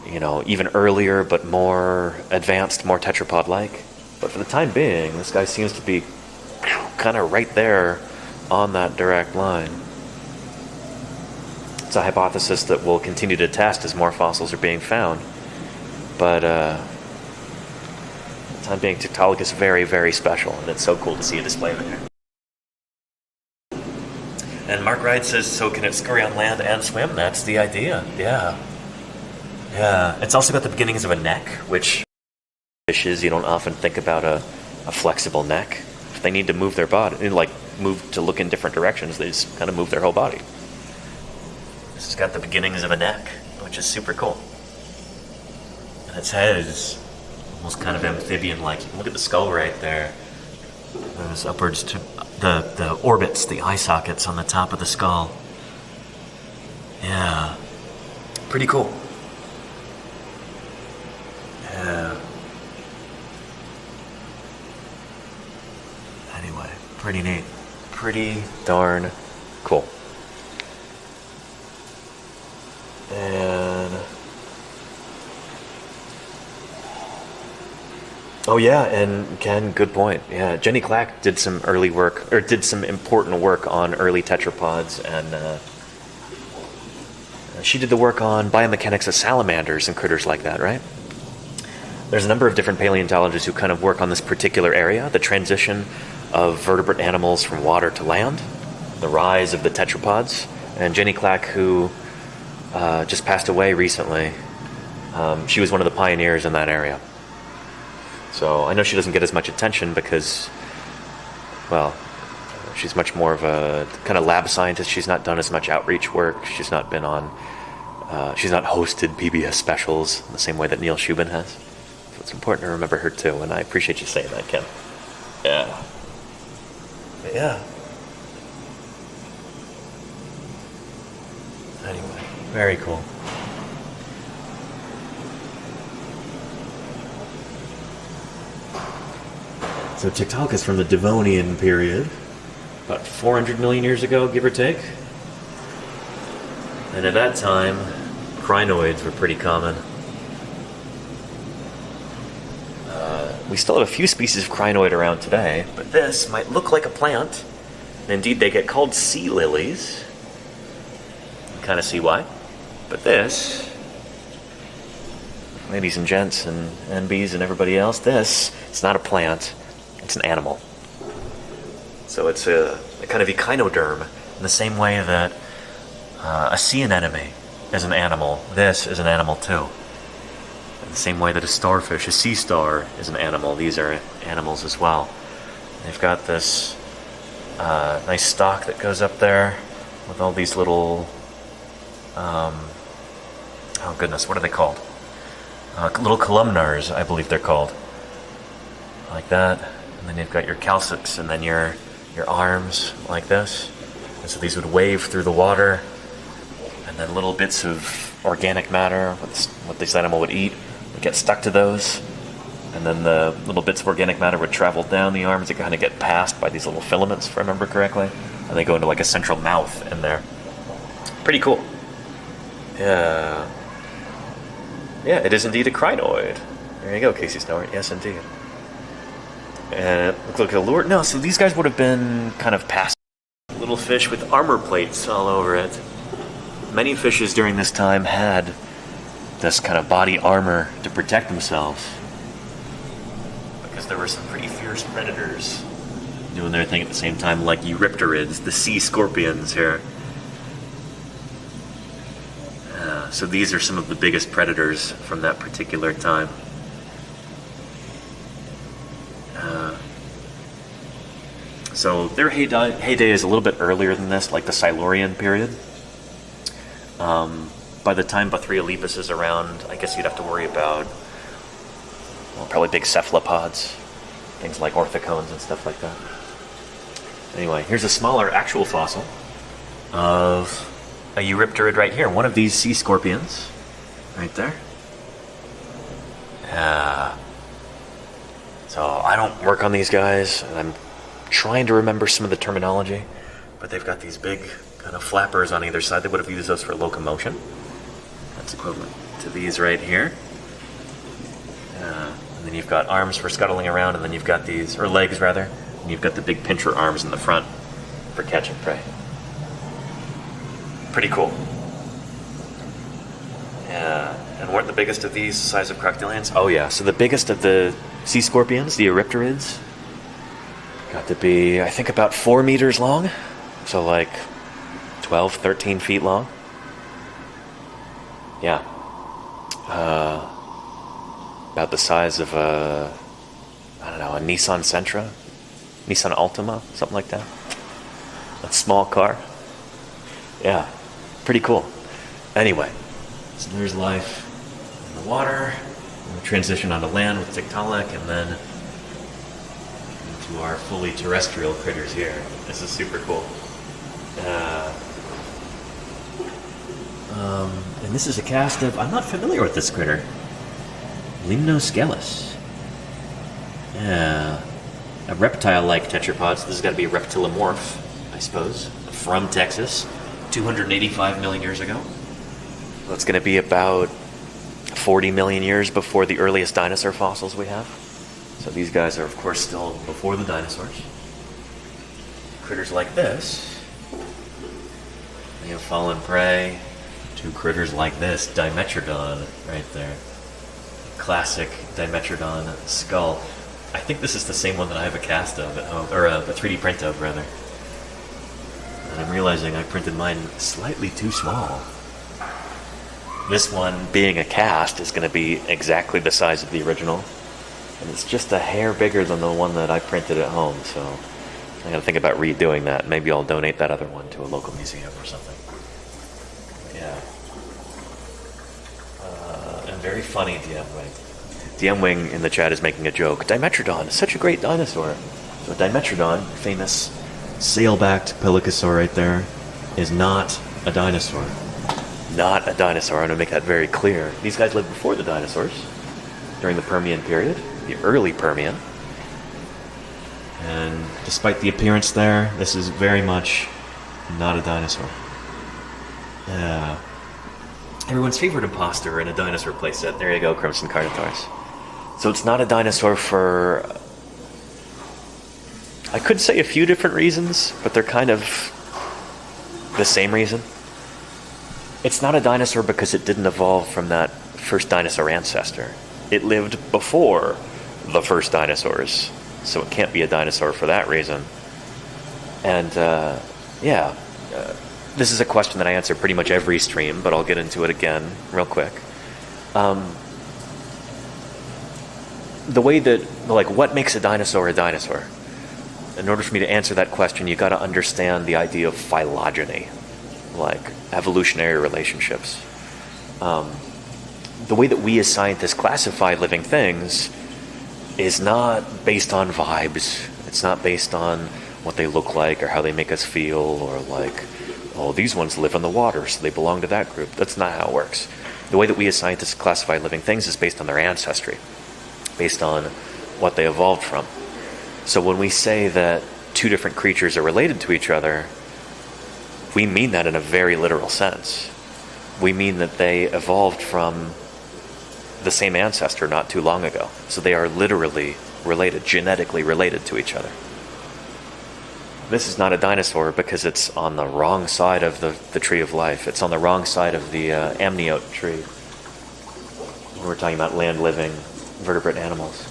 you know, even earlier but more advanced, more tetrapod-like. But for the time being, this guy seems to be kind of right there on that direct line. It's a hypothesis that we'll continue to test as more fossils are being found. But for the time being, Tiktaalik is very, very special, and it's so cool to see a display there. And Mark Wright says, so can it scurry on land and swim? That's the idea, yeah. Yeah, it's also got the beginnings of a neck, which fishes, you don't often think about a flexible neck. If they need to move their body, like move to look in different directions, they just kind of move their whole body. This has got the beginnings of a neck, which is super cool. And its head is almost kind of amphibian-like. You can look at the skull right there. There's upwards to the orbits, the eye sockets on the top of the skull. Yeah, pretty cool. Yeah. Anyway, pretty neat. Pretty darn cool. And oh yeah, and Ken, good point. Yeah, Jenny Clack did some early work, or did some important work on early tetrapods, and she did the work on biomechanics of salamanders and critters like that, right? There's a number of different paleontologists who kind of work on this particular area, the transition of vertebrate animals from water to land, the rise of the tetrapods. And Jenny Clack, who just passed away recently, she was one of the pioneers in that area. So I know she doesn't get as much attention because, well, she's much more of a kind of lab scientist. She's not done as much outreach work. She's not been on, she's not hosted PBS specials in the same way that Neil Shubin has. So it's important to remember her too, and I appreciate you saying that, Ken. Yeah. But yeah. Anyway, very cool. So Tiktaalik is from the Devonian period, about 400 million years ago, give or take. And at that time, crinoids were pretty common. We still have a few species of crinoid around today, but this might look like a plant. And indeed, they get called sea lilies. You kind of see why. But this, ladies and gents and NBs and everybody else, this, it's not a plant. It's an animal. So it's a kind of echinoderm in the same way that a sea anemone is an animal. This is an animal too. In the same way that a starfish, a sea star, is an animal. These are animals as well. They've got this nice stalk that goes up there with all these little, oh goodness, what are they called? Little columnars, I believe they're called. Like that. And then you've got your calceps and then your arms like this. And so these would wave through the water. And then little bits of organic matter, what this animal would eat, would get stuck to those. And then the little bits of organic matter would travel down the arms. They kind of get passed by these little filaments, if I remember correctly. And they go into like a central mouth in there. Pretty cool. Yeah. Yeah, it is indeed a crinoid. There you go, Casey Snowart. Yes, indeed. And it looked like a lure. No, so these guys would have been kind of passive little fish with armor plates all over it. Many fishes during this time had this kind of body armor to protect themselves, because there were some pretty fierce predators doing their thing at the same time, like eurypterids, the sea scorpions here. So these are some of the biggest predators from that particular time. So their heyday is a little bit earlier than this, like the Silurian period. By the time Bathyrialepis is around, I guess you'd have to worry about, well, probably big cephalopods, things like orthocones and stuff like that. Anyway, here's a smaller actual fossil of a eurypterid right here, one of these sea scorpions, right there. So I don't work on these guys, and I'm trying to remember some of the terminology, but they've got these big kind of flappers on either side. They would have used those for locomotion. That's equivalent to these right here. And then you've got arms for scuttling around, and then you've got these, or legs rather, and you've got the big pincher arms in the front for catching prey. Pretty cool. Yeah, and weren't the biggest of these the size of crocodilians? Oh yeah, so the biggest of the sea scorpions, the eurypterids, got to be, I think, about 4 meters long. So like 12, 13 feet long. Yeah. About the size of a Nissan Sentra, Nissan Altima, something like that. A small car. Yeah, pretty cool. Anyway, so there's life in the water. We'll transition onto land with Tiktaalik, and then into our fully terrestrial critters here. This is super cool. And this is a cast of, I'm not familiar with this critter, Limnoscelis. Yeah, a reptile-like tetrapod, so this has got to be a reptilomorph, I suppose, from Texas, 285 million years ago. Well, it's going to be about 40 million years before the earliest dinosaur fossils we have. So these guys are, of course, still before the dinosaurs. Critters like this, they have fallen prey to critters like this, Dimetrodon, right there. Classic Dimetrodon skull. I think this is the same one that I have a cast of at home, or a 3D print of, rather. And I'm realizing I printed mine slightly too small. This one, being a cast, is going to be exactly the size of the original. And it's just a hair bigger than the one that I printed at home, so I gotta think about redoing that. Maybe I'll donate that other one to a local museum or something. Yeah. And very funny, DM Wing. DM Wing in the chat is making a joke. Dimetrodon, such a great dinosaur. So Dimetrodon, famous sail-backed pelycosaur right there, is not a dinosaur. Not a dinosaur. I'm going to make that very clear. These guys lived before the dinosaurs, during the Permian period, the early Permian. And despite the appearance there, this is very much not a dinosaur. Everyone's favorite imposter in a dinosaur playset. There you go, Crimson Carnotaurus. So it's not a dinosaur for, I could say a few different reasons, but they're kind of the same reason. It's not a dinosaur because it didn't evolve from that first dinosaur ancestor. It lived before the first dinosaurs, so it can't be a dinosaur for that reason. And this is a question that I answer pretty much every stream, but I'll get into it again real quick. The way that, like, what makes a dinosaur a dinosaur? In order for me to answer that question, you got to understand the idea of phylogeny, like evolutionary relationships. The way that we as scientists classify living things is not based on vibes. It's not based on what they look like or how they make us feel, or like, oh, these ones live in the water, so they belong to that group. That's not how it works. The way that we as scientists classify living things is based on their ancestry, based on what they evolved from. So when we say that two different creatures are related to each other, we mean that in a very literal sense. We mean that they evolved from the same ancestor not too long ago. So they are literally related, genetically related to each other. This is not a dinosaur because it's on the wrong side of the tree of life. It's on the wrong side of the amniote tree. We're talking about land-living vertebrate animals.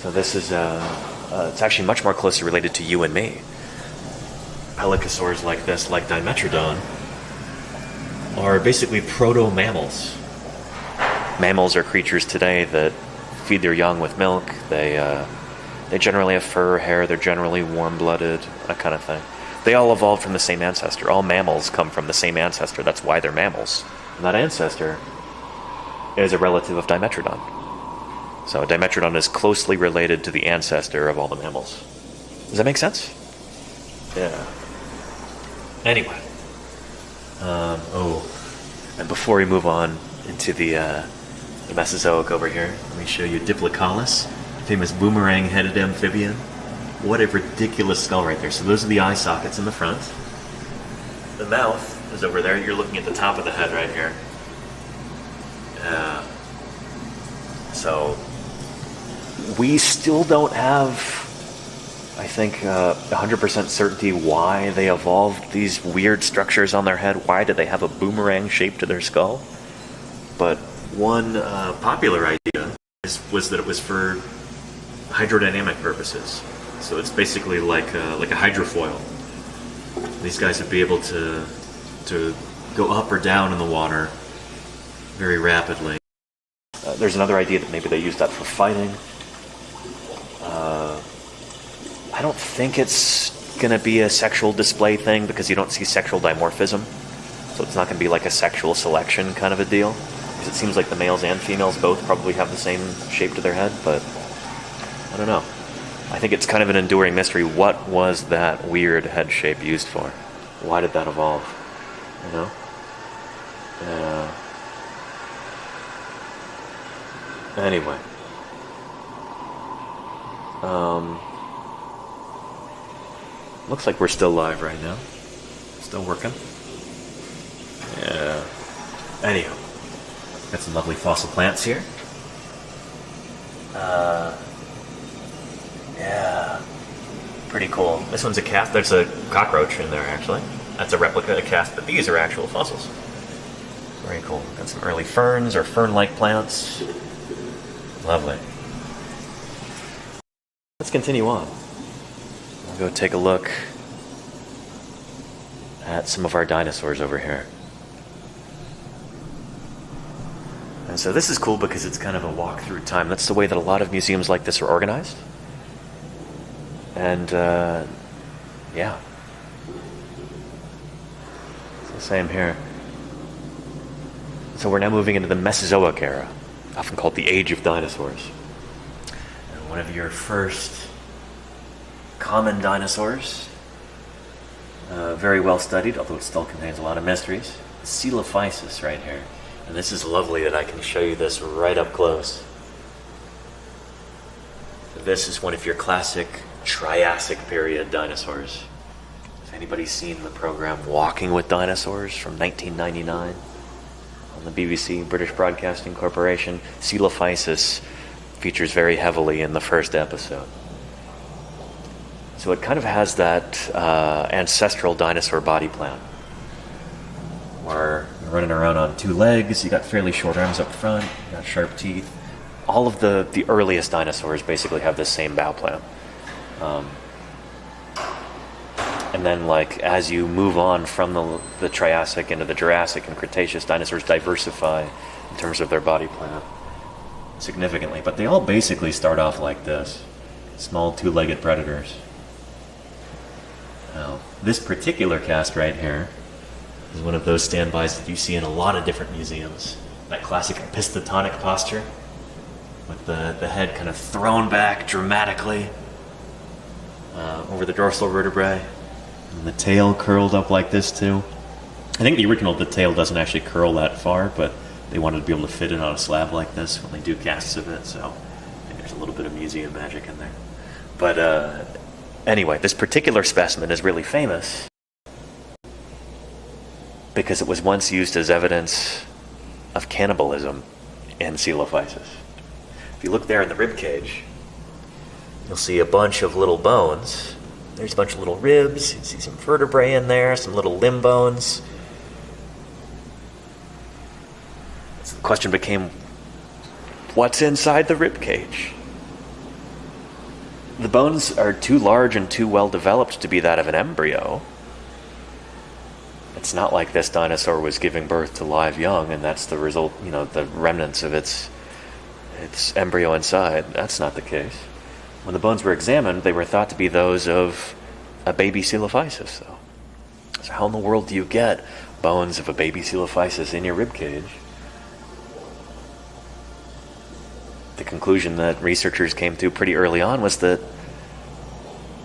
So this is, it's actually much more closely related to you and me. Pelycosaurs like this, like Dimetrodon, are basically proto-mammals. Mammals are creatures today that feed their young with milk. They generally have fur, hair, they're generally warm-blooded, that kind of thing. They all evolved from the same ancestor. All mammals come from the same ancestor. That's why they're mammals. And that ancestor is a relative of Dimetrodon. So Dimetrodon is closely related to the ancestor of all the mammals. Does that make sense? Yeah. Anyway. And before we move on into the Mesozoic over here, let me show you Diplocaulus, famous boomerang-headed amphibian. What a ridiculous skull right there. So those are the eye sockets in the front. The mouth is over there. You're looking at the top of the head right here. So we still don't have, I think, 100% certainty why they evolved these weird structures on their head. Why did they have a boomerang shape to their skull? But one popular idea was that it was for hydrodynamic purposes. So it's basically like a hydrofoil. These guys would be able to go up or down in the water very rapidly. There's another idea that maybe they used that for fighting. I don't think it's going to be a sexual display thing because you don't see sexual dimorphism. So it's not going to be like a sexual selection kind of a deal. Because it seems like the males and females both probably have the same shape to their head, but I don't know. I think it's kind of an enduring mystery. What was that weird head shape used for? Why did that evolve? You know? Anyway. Looks like we're still live right now. Still working. Yeah. Anyhow. Got some lovely fossil plants here. Yeah. Pretty cool. This one's a cast. There's a cockroach in there, actually. That's a replica, a cast, but these are actual fossils. Very cool. Got some early ferns or fern-like plants. Lovely. Let's continue on. We'll go take a look at some of our dinosaurs over here. And so this is cool because it's kind of a walk through time. That's the way that a lot of museums like this are organized. And yeah, it's the same here. So we're now moving into the Mesozoic era, often called the Age of Dinosaurs. And one of your first common dinosaurs, very well studied, although it still contains a lot of mysteries, Coelophysis right here. And this is lovely that I can show you this right up close. So this is one of your classic Triassic period dinosaurs. If anybody's seen the program Walking with Dinosaurs from 1999 on the BBC, British Broadcasting Corporation, Coelophysis features very heavily in the first episode. So it kind of has that ancestral dinosaur body plan, where you're running around on two legs, you got fairly short arms up front, you got sharp teeth. All of the earliest dinosaurs basically have this same bow plan. And then, like, as you move on from the Triassic into the Jurassic and Cretaceous, dinosaurs diversify in terms of their body plan significantly. But they all basically start off like this. Small two-legged predators. Now, this particular cast right here is one of those standbys that you see in a lot of different museums. That classic epistotonic posture, with the head kind of thrown back dramatically over the dorsal vertebrae, and the tail curled up like this too. I think the tail doesn't actually curl that far, but they wanted to be able to fit it on a slab like this when they do casts of it, so I think there's a little bit of museum magic in there. But anyway, this particular specimen is really famous because it was once used as evidence of cannibalism in Coelophysis. If you look there in the rib cage, you'll see a bunch of little bones. There's a bunch of little ribs. You see some vertebrae in there, some little limb bones. So the question became, what's inside the rib cage? The bones are too large and too well developed to be that of an embryo. It's not like this dinosaur was giving birth to live young and that's the result, the remnants of its embryo inside. That's not the case. When the bones were examined, they were thought to be those of a baby Coelophysis, though. So how in the world do you get bones of a baby Coelophysis in your rib cage? The conclusion that researchers came to pretty early on was that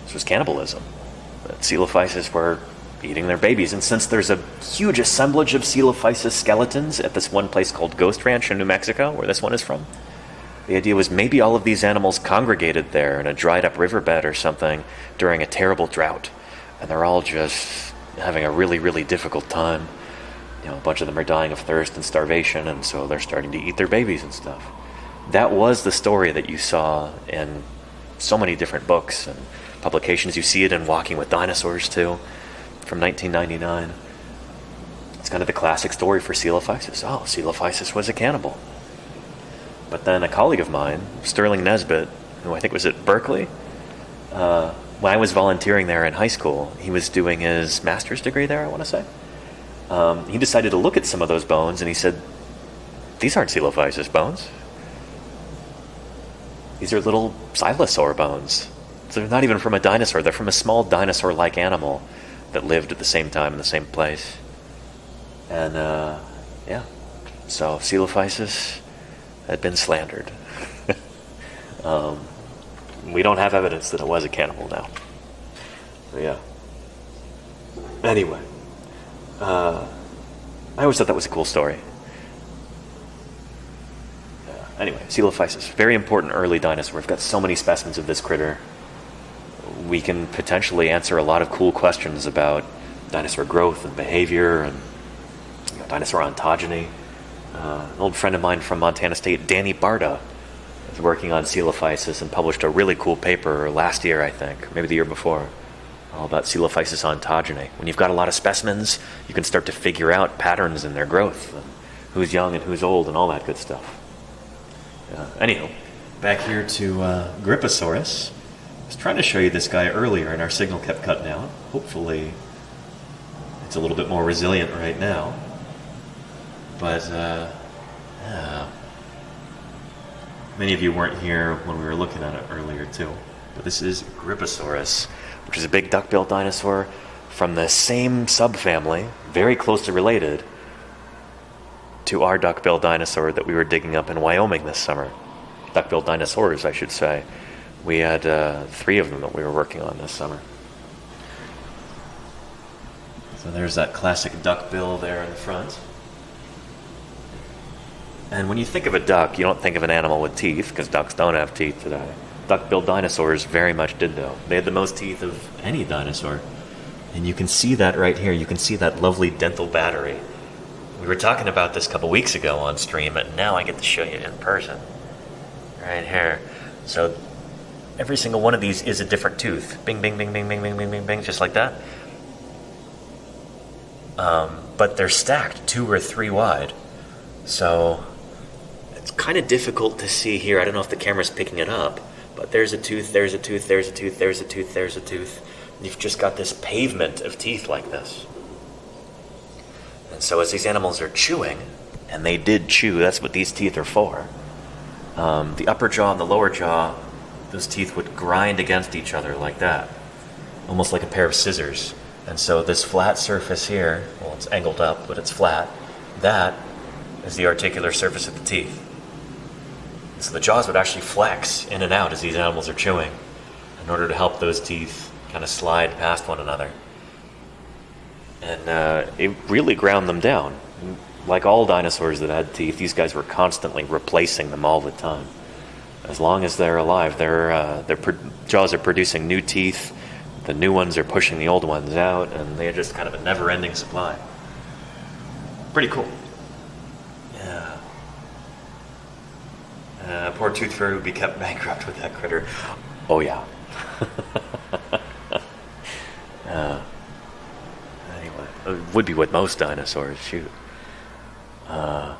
this was cannibalism. That Coelophysis were eating their babies. And since there's a huge assemblage of Coelophysis skeletons at this one place called Ghost Ranch in New Mexico, where this one is from, the idea was maybe all of these animals congregated there in a dried up riverbed or something during a terrible drought. And they're all just having a really, really difficult time. A bunch of them are dying of thirst and starvation, and so they're starting to eat their babies and stuff. That was the story that you saw in so many different books and publications. You see it in Walking with Dinosaurs, too, from 1999. It's kind of the classic story for Coelophysis. Oh, Coelophysis was a cannibal. But then a colleague of mine, Sterling Nesbitt, who I think was at Berkeley, when I was volunteering there in high school, he was doing his master's degree there, I want to say. He decided to look at some of those bones, and he said, these aren't Coelophysis bones. These are little silosaur bones. So they're not even from a dinosaur. They're from a small dinosaur-like animal that lived at the same time in the same place. And, yeah. So Coelophysis had been slandered. We don't have evidence that it was a cannibal now. So, yeah. Anyway. I always thought that was a cool story. Anyway, Coelophysis, very important early dinosaur. We've got so many specimens of this critter. We can potentially answer a lot of cool questions about dinosaur growth and behavior and dinosaur ontogeny. An old friend of mine from Montana State, Danny Barta, is working on Coelophysis and published a really cool paper last year, I think, maybe the year before, all about Coelophysis ontogeny. When you've got a lot of specimens, you can start to figure out patterns in their growth, and who's young and who's old and all that good stuff. Anyhow, back here to Gripposaurus. I was trying to show you this guy earlier and our signal kept cutting out. Hopefully it's a little bit more resilient right now. But, yeah. Many of you weren't here when we were looking at it earlier too. But this is Griposaurus, which is a big duck-billed dinosaur from the same subfamily, very closely related to our duck-billed dinosaur that we were digging up in Wyoming this summer. Duck-billed dinosaurs, I should say. We had 3 of them that we were working on this summer. So there's that classic duck bill there in the front. And when you think of a duck, you don't think of an animal with teeth, because ducks don't have teeth today. Duck-billed dinosaurs very much did, though. They had the most teeth of any dinosaur. And you can see that right here. You can see that lovely dental battery. We were talking about this a couple weeks ago on stream, and now I get to show you in person. Right here. So every single one of these is a different tooth. Bing, bing, bing, bing, bing, bing, bing, bing, bing, just like that. But they're stacked 2 or 3 wide. So it's kind of difficult to see here. I don't know if the camera's picking it up, but there's a tooth, there's a tooth, there's a tooth, there's a tooth, there's a tooth. You've just got this pavement of teeth like this. And so as these animals are chewing, and they did chew, that's what these teeth are for. The upper jaw and the lower jaw, those teeth would grind against each other like that, almost like a pair of scissors. And so this flat surface here, well, it's angled up, but it's flat, that is the articular surface of the teeth. So the jaws would actually flex in and out as these animals are chewing in order to help those teeth kind of slide past one another. And it really ground them down. Like all dinosaurs that had teeth, these guys were constantly replacing them all the time. As long as they're alive, their jaws are producing new teeth. The new ones are pushing the old ones out, and they're just kind of a never-ending supply. Pretty cool. Yeah. Poor tooth fairy would be kept bankrupt with that critter. Oh yeah. Anyway, it would be with most dinosaurs. Shoot. Well,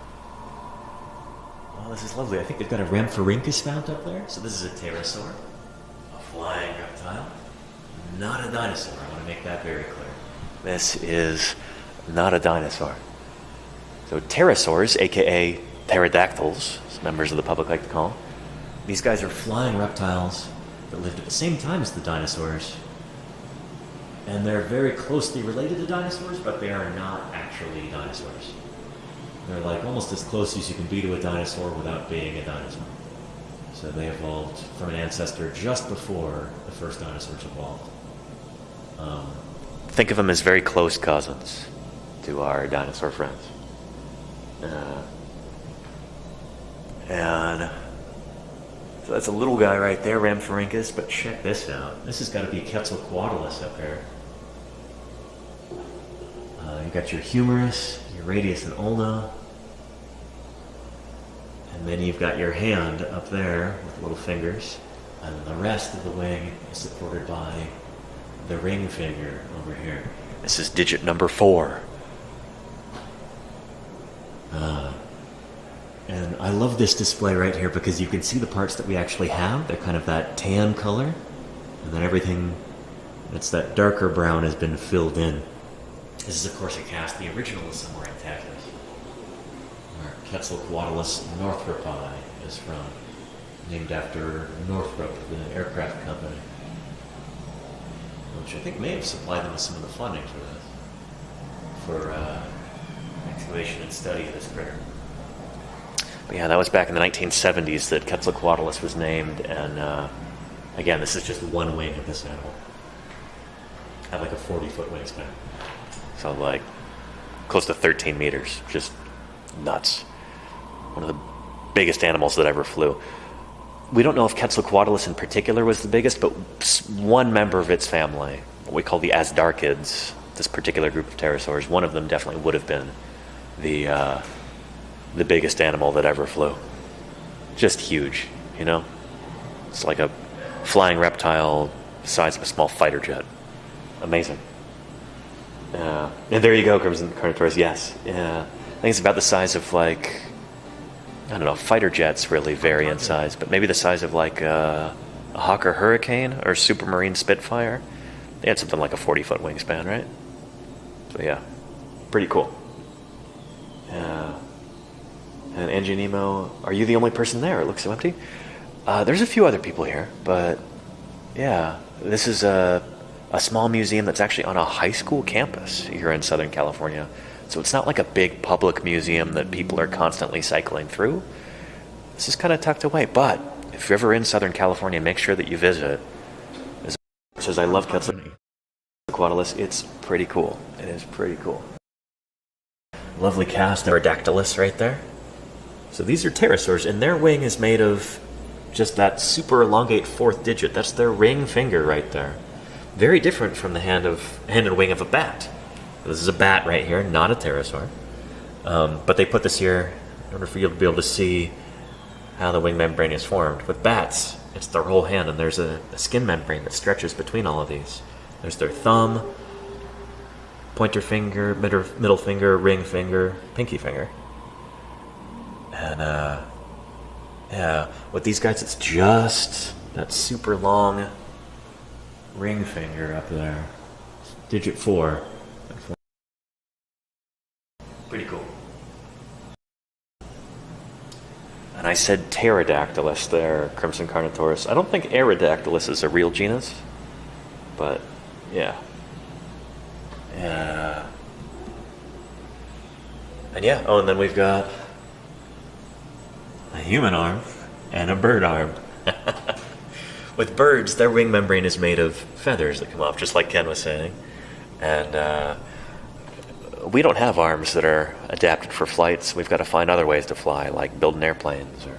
this is lovely. I think they've got a Rhamphorhynchus found up there. So this is a pterosaur, a flying reptile. Not a dinosaur. I want to make that very clear. This is not a dinosaur. So pterosaurs, aka pterodactyls, as members of the public like to call them, these guys are flying reptiles that lived at the same time as the dinosaurs. And they're very closely related to dinosaurs, but they are not actually dinosaurs. They're like almost as close as you can be to a dinosaur without being a dinosaur. So they evolved from an ancestor just before the first dinosaurs evolved. Think of them as very close cousins to our dinosaur friends. And so that's a little guy right there, Rhamphorhynchus, but check this out. This has got to be Quetzalcoatlus up here. You got your humerus, your radius and ulna, and then you've got your hand up there with little fingers, and the rest of the wing is supported by the ring finger over here. This is digit number 4. And I love this display right here because you can see the parts that we actually have. They're kind of that tan color, and then everything that's that darker brown has been filled in. This is, of course, a cast. The original is somewhere in Texas, where Quetzalcoatlus northropi is from, named after Northrop, the aircraft company, which I think may have supplied them with some of the funding for this, for excavation and study of this critter. But yeah, that was back in the 1970s that Quetzalcoatlus was named, and again, this is just one wing of this animal. Had like a 40-foot wingspan. So like close to 13 meters, just nuts. One of the biggest animals that ever flew. We don't know if Quetzalcoatlus in particular was the biggest, but one member of its family, what we call the Asdarchids, this particular group of pterosaurs, one of them definitely would have been the biggest animal that ever flew. Just huge, you know? It's like a flying reptile the size of a small fighter jet. Amazing. And there you go, Crimson Carnotaurus, yes. Yeah. I think it's about the size of like, I don't know, fighter jets really vary in size, but maybe the size of like a Hawker Hurricane or Supermarine Spitfire. They had something like a 40-foot wingspan, right? So yeah, pretty cool. And Angie Nemo, are you the only person there? It looks so empty. There's a few other people here, but yeah, this is a small museum that's actually on a high school campus here in Southern California. So it's not like a big public museum that people are constantly cycling through. This is kind of tucked away, but if you're ever in Southern California, make sure that you visit. It says, I love Quetzalcoatlus. It's pretty cool. It is pretty cool. Lovely cast of Pterodactylus right there. So these are pterosaurs, and their wing is made of just that super elongate fourth digit. That's their ring finger right there. Very different from the hand and wing of a bat. This is a bat right here, not a pterosaur. But they put this here in order for you to be able to see how the wing membrane is formed. With bats, it's their whole hand, and there's a skin membrane that stretches between all of these. There's their thumb, pointer finger, middle finger, ring finger, pinky finger. And yeah, with these guys, it's just that super long ring finger up there. Digit 4. Pretty cool. And I said Pterodactylus there, Crimson Carnotaurus. I don't think Aerodactylus is a real genus, but yeah. And yeah, oh, and then we've got a human arm and a bird arm. With birds, their wing membrane is made of feathers that come off, just like Ken was saying. And we don't have arms that are adapted for flights. We've got to find other ways to fly, like building airplanes or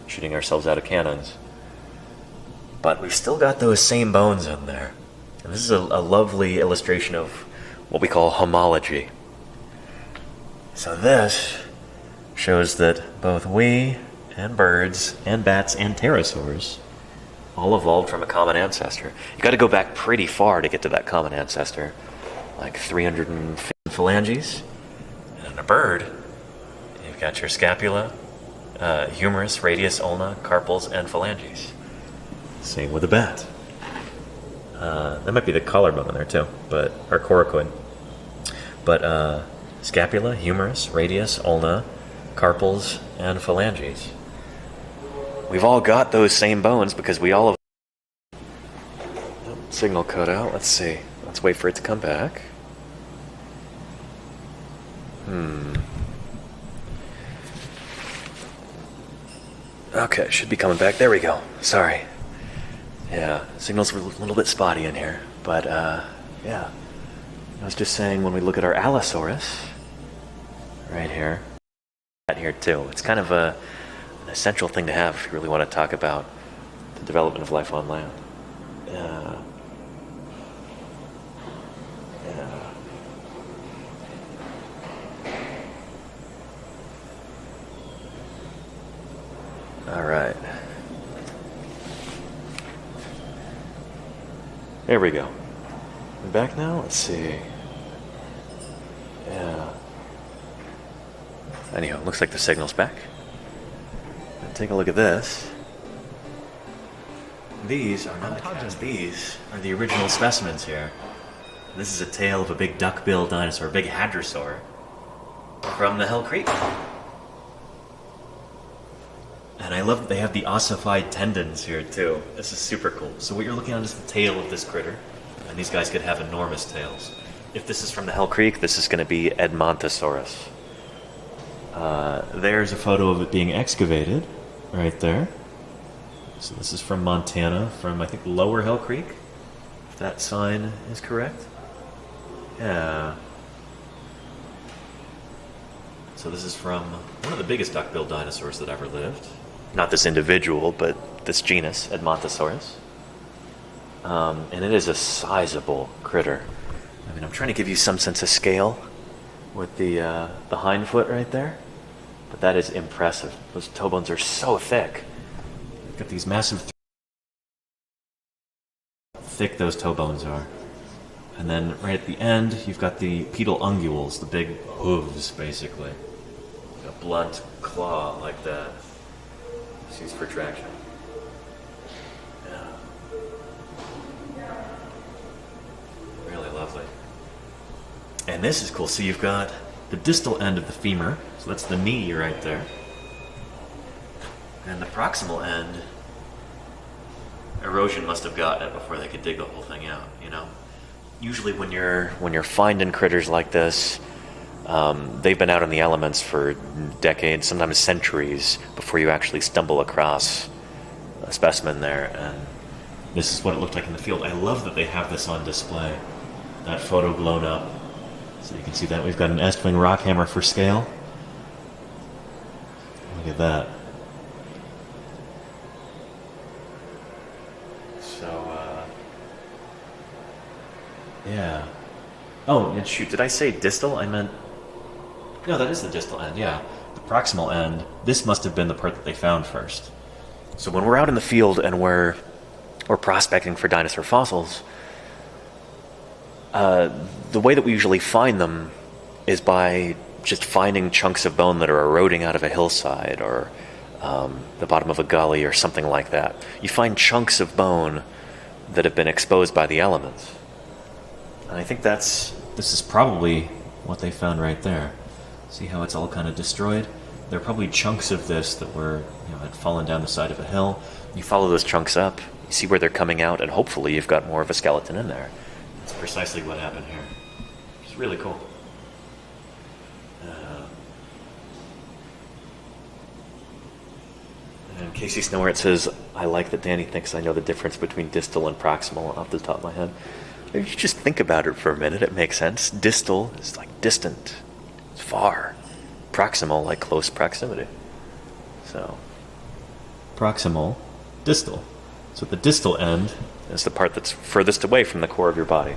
shooting ourselves out of cannons. But we've still got those same bones in there. And this is a lovely illustration of what we call homology. So this shows that both we and birds and bats and pterosaurs all evolved from a common ancestor. You got to go back pretty far to get to that common ancestor, like 350 phalanges. And in a bird, you've got your scapula, humerus, radius, ulna, carpals, and phalanges. Same with a bat. That might be the collarbone in there too, or coracoid. But scapula, humerus, radius, ulna, carpals, and phalanges. We've all got those same bones because we all have... Signal cut out. Let's see. Let's wait for it to come back. Okay, should be coming back. There we go. Sorry. Yeah, signals were a little bit spotty in here. But, yeah. I was just saying, when we look at our Allosaurus, right here, too, it's kind of an essential thing to have if you really want to talk about the development of life on land. Yeah. All right. There we go. We're back now? Let's see. Yeah. Anyhow, looks like the signal's back. Take a look at this. These are not cats. These are the original specimens here. This is a tail of a big duck-billed dinosaur, a big hadrosaur, from the Hell Creek. And I love that they have the ossified tendons here, too. This is super cool. So what you're looking at is the tail of this critter, and these guys could have enormous tails. If this is from the Hell Creek, this is going to be Edmontosaurus. There's a photo of it being excavated, right there. So this is from Montana, from, I think, Lower Hell Creek, if that sign is correct. Yeah. So this is from one of the biggest duck-billed dinosaurs that ever lived. Not this individual, but this genus, Edmontosaurus. And it is a sizable critter. I mean, I'm trying to give you some sense of scale with the hind foot right there. But that is impressive. Those toe bones are so thick. You've got these massive... thick those toe bones are. And then right at the end, you've got the pedal unguals, the big hooves, basically. A blunt claw like that. It's used for traction. Yeah. Really lovely. And this is cool. So you've got the distal end of the femur, so that's the knee right there. And the proximal end, erosion must have gotten it before they could dig the whole thing out, you know? Usually when you're finding critters like this, they've been out in the elements for decades, sometimes centuries, before you actually stumble across a specimen there. And this is what it looked like in the field. I love that they have this on display. That photo blown up, so you can see that. We've got an Estwing rock hammer for scale. Look at that. Yeah. Oh, and shoot, did I say distal? I meant... No, that is the distal end, yeah. The proximal end, this must have been the part that they found first. So when we're out in the field and we're prospecting for dinosaur fossils, the way that we usually find them is by just finding chunks of bone that are eroding out of a hillside or the bottom of a gully or something like that. You find chunks of bone that have been exposed by the elements. And I think this is probably what they found right there. See how it's all kind of destroyed? There are probably chunks of this that had fallen down the side of a hill. You follow those chunks up, you see where they're coming out, and hopefully you've got more of a skeleton in there. That's precisely what happened here. It's really cool. And Casey Snowart says, I like that Danny thinks I know the difference between distal and proximal off the top of my head. If you just think about it for a minute, it makes sense. Distal is like distant, it's far. Proximal, like close proximity. So, proximal, distal. So the distal end is the part that's furthest away from the core of your body.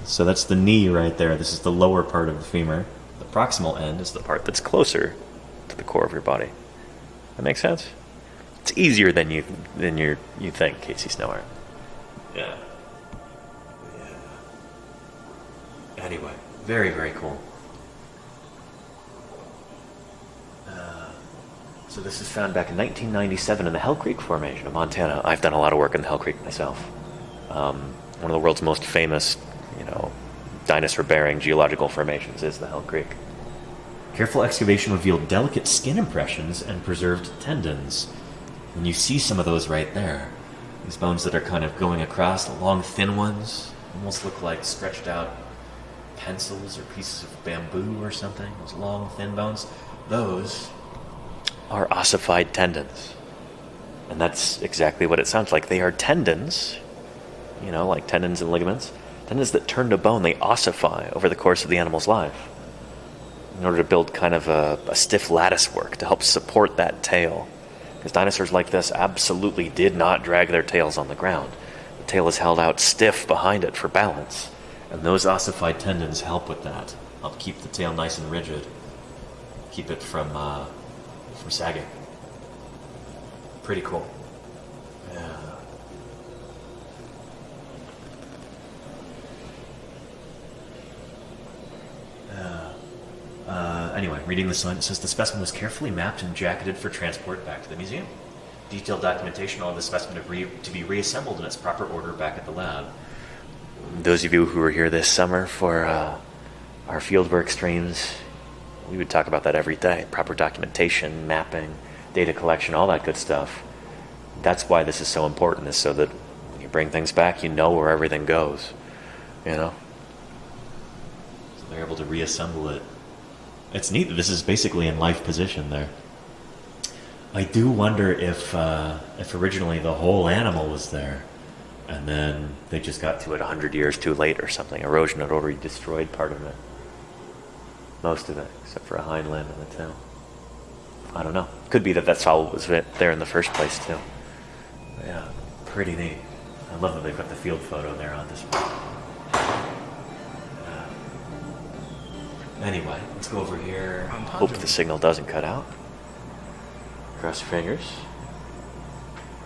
So that's the knee right there. This is the lower part of the femur. The proximal end is the part that's closer to the core of your body. That makes sense? It's easier than you think, Casey Snowart. Yeah. Anyway, very, very cool. So this is found back in 1997 in the Hell Creek Formation of Montana. I've done a lot of work in the Hell Creek myself. One of the world's most famous, dinosaur-bearing geological formations is the Hell Creek. Careful excavation revealed delicate skin impressions and preserved tendons. And you see some of those right there. These bones that are kind of going across, the long, thin ones, almost look like stretched out pencils or pieces of bamboo or something. Those long, thin bones. Those are ossified tendons. And that's exactly what it sounds like. They are tendons, like tendons and ligaments. Tendons that turn to bone, they ossify over the course of the animal's life in order to build kind of a stiff lattice work to help support that tail. Because dinosaurs like this absolutely did not drag their tails on the ground. The tail is held out stiff behind it for balance. And those ossified tendons help with that. Help keep the tail nice and rigid. Keep it from sagging. Pretty cool. Yeah. Anyway, reading the sign, it says the specimen was carefully mapped and jacketed for transport back to the museum. Detailed documentation on the specimen to be reassembled in its proper order back at the lab. Those of you who were here this summer for our fieldwork streams, we would talk about that every day. Proper documentation, mapping, data collection, all that good stuff. That's why this is so important, is so that when you bring things back, you know where everything goes. So they're able to reassemble it. It's neat that this is basically in life position there. I do wonder if originally the whole animal was there, and then they just got to it 100 years too late or something. Erosion had already destroyed part of it. Most of it, except for a hind limb and the tail. I don't know. Could be that that's all that was there in the first place, too. But yeah, pretty neat. I love that they've got the field photo there on display. Anyway, let's go over here. Hope the signal doesn't cut out. Cross your fingers.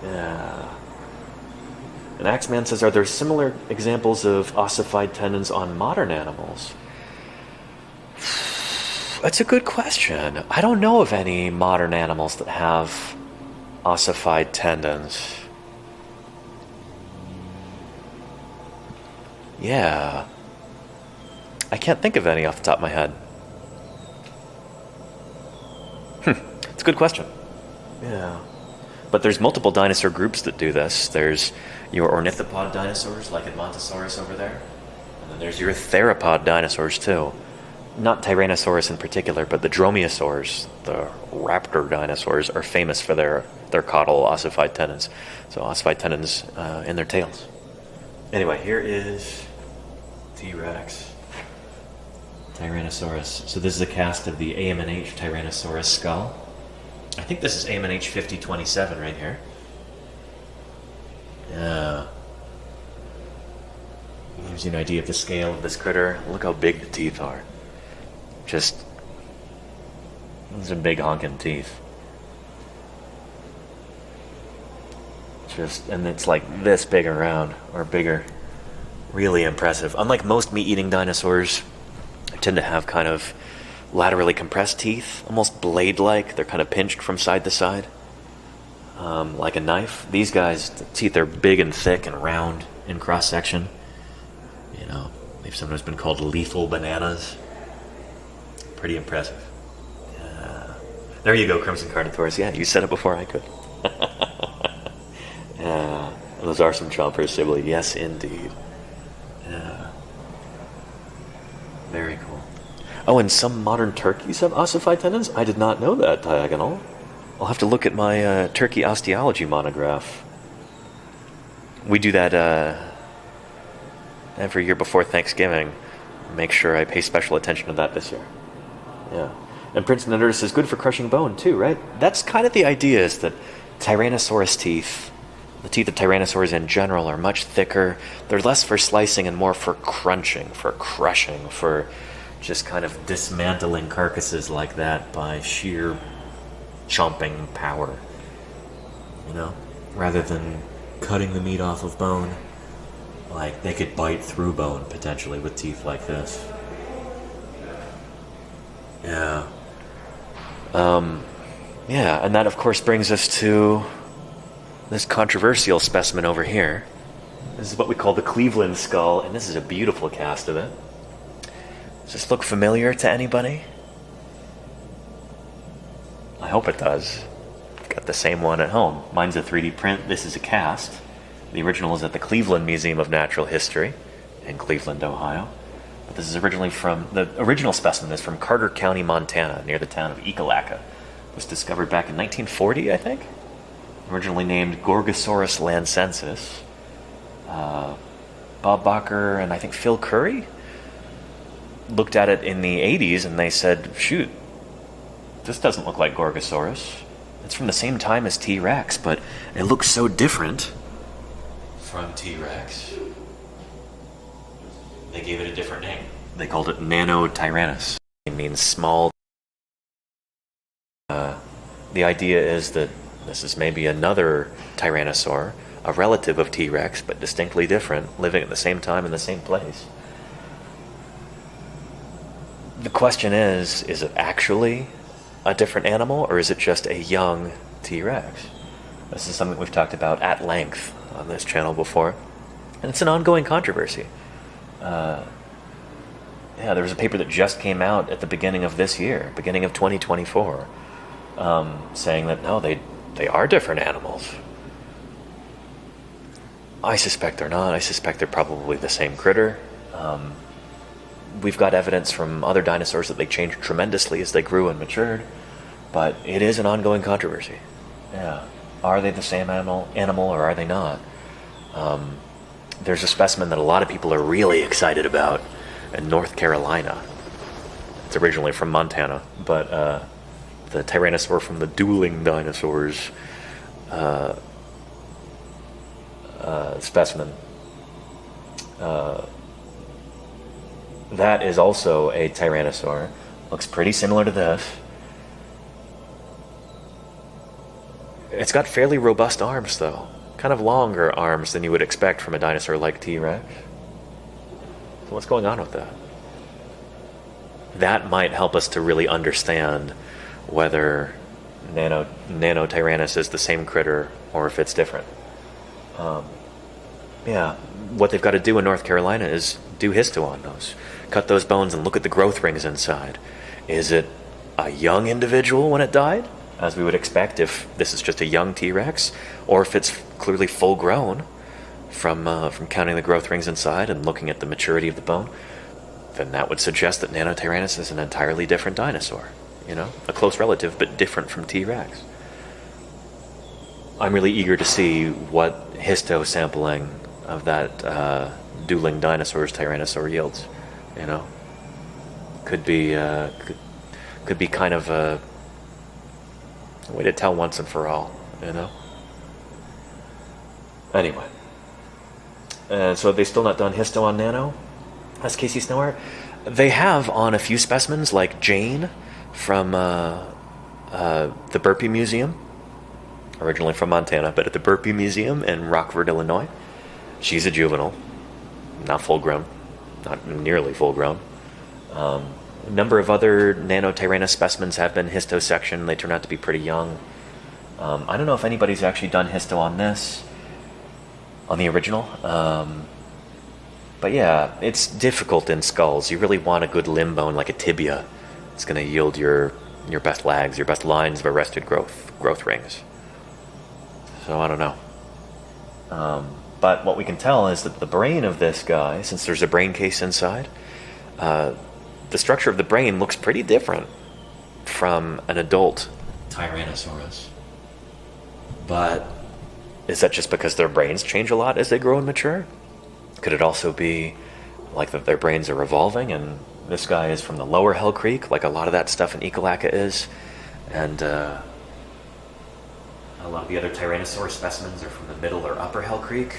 Yeah. And Axeman says, are there similar examples of ossified tendons on modern animals? That's a good question. I don't know of any modern animals that have ossified tendons. Yeah. I can't think of any off the top of my head. a good question. Yeah. But there's multiple dinosaur groups that do this. There's your ornithopod dinosaurs, like Edmontosaurus over there. And then there's your theropod dinosaurs, too. Not Tyrannosaurus in particular, but the dromaeosaurs, the raptor dinosaurs, are famous for their caudal ossified tendons. So ossified tendons in their tails. Anyway, here is T-Rex. Tyrannosaurus. So this is a cast of the AMNH Tyrannosaurus skull. I think this is AMNH 5027 right here. Yeah. Gives you an idea of the scale of this critter. Look how big the teeth are. Just, those are big honking teeth. Just, and it's like this big around, or bigger. Really impressive. Unlike most meat-eating dinosaurs, they tend to have kind of laterally compressed teeth, almost blade-like. They're kind of pinched from side to side, like a knife. These guys, the teeth are big and thick and round in cross-section. You know, they've sometimes been called lethal bananas. Pretty impressive. There you go, Crimson Carnotaurus. Yeah, you said it before I could. Those are some chompers, Sibley. Yes, indeed. Very cool. Oh, and some modern turkeys have ossified tendons? I did not know that, Diagonal. I'll have to look at my turkey osteology monograph. We do that every year before Thanksgiving. Make sure I pay special attention to that this year. Yeah. And Prince Nerdus is good for crushing bone, too, right? That's kind of the idea, is that Tyrannosaurus teeth, the teeth of Tyrannosaurs in general, are much thicker. They're less for slicing and more for crunching, for crushing, for just kind of dismantling carcasses like that by sheer chomping power. You know? Rather than cutting the meat off of bone. Like, they could bite through bone, potentially, with teeth like this. Yeah. Yeah, and that, of course, brings us to this controversial specimen over here. This is what we call the Cleveland skull, and this is a beautiful cast of it. Does this look familiar to anybody? I hope it does. I've got the same one at home. Mine's a 3D print. This is a cast. The original is at the Cleveland Museum of Natural History in Cleveland, Ohio. But this is originally from, the original specimen is from Carter County, Montana, near the town of Ekalaka. It was discovered back in 1940, I think. Originally named Gorgosaurus lancensis. Bob Bacher and I think Phil Curry looked at it in the 80s and they said, shoot, this doesn't look like Gorgosaurus. It's from the same time as T-Rex, but it looks so different from T-Rex. They gave it a different name. They called it Nanotyrannus. It means small. The idea is that this is maybe another Tyrannosaur, a relative of T-Rex, but distinctly different, living at the same time in the same place. The question is it actually a different animal, or is it just a young T-Rex? This is something we've talked about at length on this channel before, and it's an ongoing controversy. Yeah, there was a paper that just came out at the beginning of this year, beginning of 2024, saying that no, they are different animals. I suspect they're not. I suspect they're probably the same critter. We've got evidence from other dinosaurs that they changed tremendously as they grew and matured, but it is an ongoing controversy. Yeah, are they the same animal or are they not? There's a specimen that a lot of people are really excited about in North Carolina. It's originally from Montana, but the Tyrannosaur from the dueling dinosaurs specimen. That is also a Tyrannosaur. Looks pretty similar to this. It's got fairly robust arms, though. Kind of longer arms than you would expect from a dinosaur like T-Rex. So what's going on with that? That might help us to really understand whether Nanotyrannus is the same critter or if it's different. Yeah, what they've got to do in North Carolina is do histo on those. Cut those bones and look at the growth rings inside. Is it a young individual when it died? as we would expect if this is just a young T-Rex, or if it's clearly full grown from counting the growth rings inside and looking at the maturity of the bone, then that would suggest that Nanotyrannus is an entirely different dinosaur. You know, a close relative, but different from T-Rex. I'm really eager to see what histo sampling of that dueling dinosaurs Tyrannosaur yields. You know, could be kind of a way to tell once and for all. You know. Anyway, so have they still not done histo on Nano? As Casey Snowart, they have on a few specimens like Jane from the Burpee Museum, originally from Montana, but at the Burpee Museum in Rockford, Illinois. She's a juvenile, not full grown, not nearly full grown. A number of other Nanotyrannus specimens have been histosectioned. They turn out to be pretty young. I don't know if anybody's actually done histo on this, on the original. But yeah, it's difficult in skulls. You really want a good limb bone like a tibia. It's going to yield your best lags, your best lines of arrested growth rings. So I don't know. But what we can tell is that the brain of this guy, since there's a brain case inside, the structure of the brain looks pretty different from an adult Tyrannosaurus. But is that just because their brains change a lot as they grow and mature? Could it also be like that their brains are evolving and this guy is from the lower Hell Creek, like a lot of that stuff in Ekalaka is, and a lot of the other Tyrannosaurus specimens are from the middle or upper Hell Creek?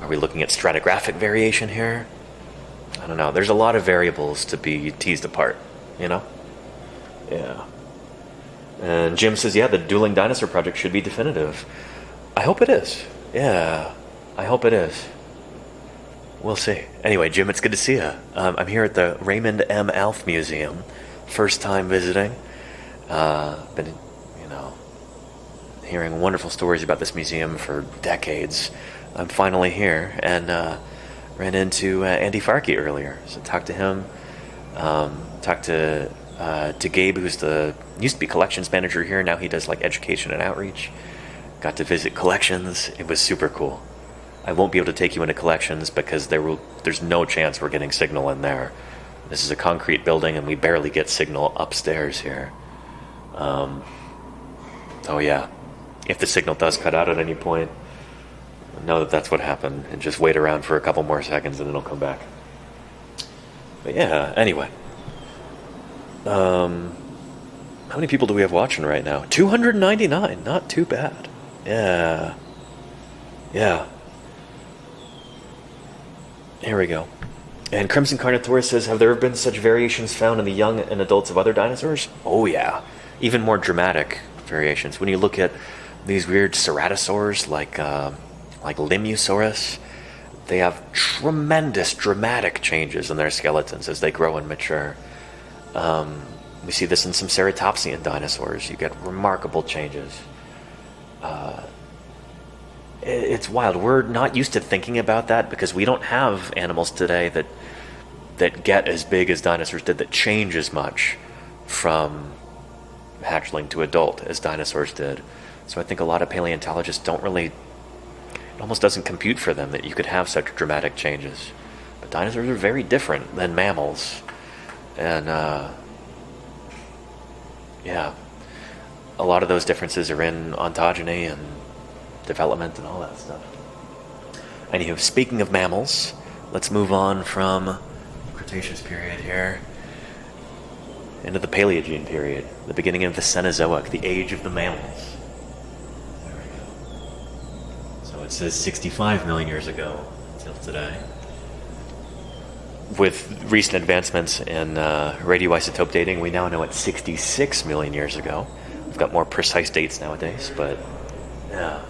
Are we looking at stratigraphic variation here? I don't know. There's a lot of variables to be teased apart, you know? Yeah. And Jim says, yeah, the Dueling Dinosaur Project should be definitive. I hope it is. Yeah, I hope it is. We'll see. Anyway, Jim, it's good to see you. I'm here at the Raymond M. Alf Museum. First time visiting. Been, hearing wonderful stories about this museum for decades. I'm finally here and ran into Andy Farkey earlier. So talked to him. Talked to Gabe, who's used to be collections manager here. Now he does like education and outreach. Got to visit collections. It was super cool. I won't be able to take you into collections because there's no chance we're getting signal in there. This is a concrete building and we barely get signal upstairs here. Oh yeah, if the signal does cut out at any point, know that that's what happened and just wait around for a couple more seconds and it'll come back. But yeah, anyway. How many people do we have watching right now? 299, not too bad. Yeah. Here we go. And Crimson Carnotaurus says, have there been such variations found in the young and adults of other dinosaurs? Oh yeah. Even more dramatic variations. When you look at these weird ceratosaurs like Limusaurus, they have tremendous dramatic changes in their skeletons as they grow and mature. We see this in some ceratopsian dinosaurs. You get remarkable changes. It's wild. We're not used to thinking about that because we don't have animals today that get as big as dinosaurs did, that change as much from hatchling to adult as dinosaurs did. So I think a lot of paleontologists don't really, it almost doesn't compute for them that you could have such dramatic changes. But dinosaurs are very different than mammals. And yeah, a lot of those differences are in ontogeny and development and all that stuff. Anywho, speaking of mammals, let's move on from the Cretaceous period here into the Paleogene period, the beginning of the Cenozoic, the age of the mammals. There we go. So it says 65 million years ago until today. With recent advancements in radioisotope dating, we now know it's 66 million years ago. We've got more precise dates nowadays, but yeah.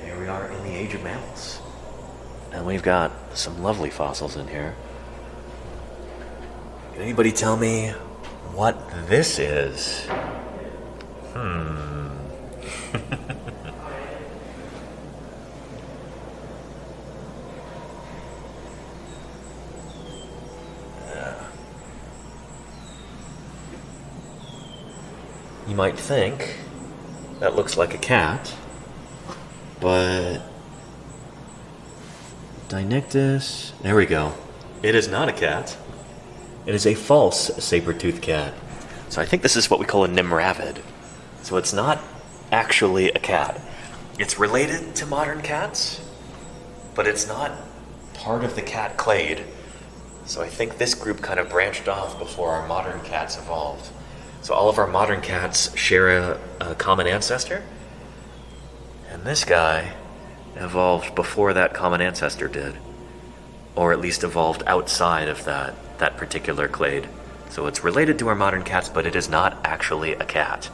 Here we are in the age of mammals. And we've got some lovely fossils in here. Can anybody tell me what this is? you might think that looks like a cat, but Dinictus, there we go. It is not a cat. It is a false saber-toothed cat. So I think this is what we call a nimravid. So it's not actually a cat. It's related to modern cats, but it's not part of the cat clade. So I think this group kind of branched off before our modern cats evolved. So all of our modern cats share a common ancestor, and this guy evolved before that common ancestor did, or at least evolved outside of that particular clade. So it's related to our modern cats, but it is not actually a cat.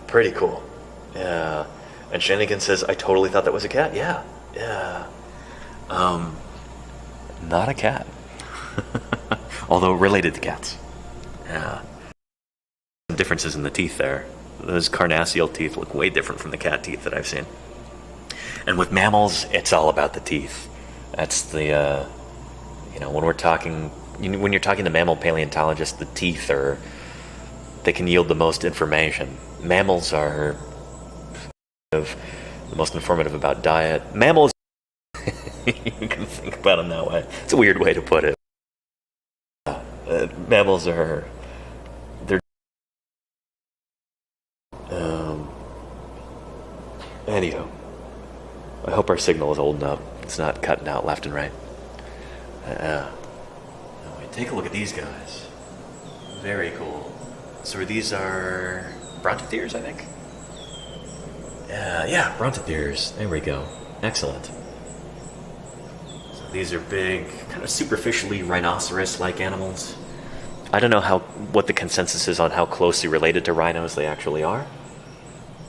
Pretty cool. Yeah. And Shenanigan says, I totally thought that was a cat. Yeah. Not a cat. Although related to cats. Yeah. Some differences in the teeth there. Those carnassial teeth look way different from the cat teeth that I've seen. And with mammals, it's all about the teeth. That's the, when we're talking, when you're talking to mammal paleontologists, the teeth they can yield the most information. Mammals are the most informative about diet. Mammals, you can think about them that way. It's a weird way to put it. Mammals they're anyhow, I hope our signal is holding up. It's not cutting out left and right. Take a look at these guys. Very cool. So these are Brontotheres, I think? Yeah, Brontotheres. There we go. Excellent. So these are big, kind of superficially rhinoceros-like animals. I don't know what the consensus is on how closely related to rhinos they actually are.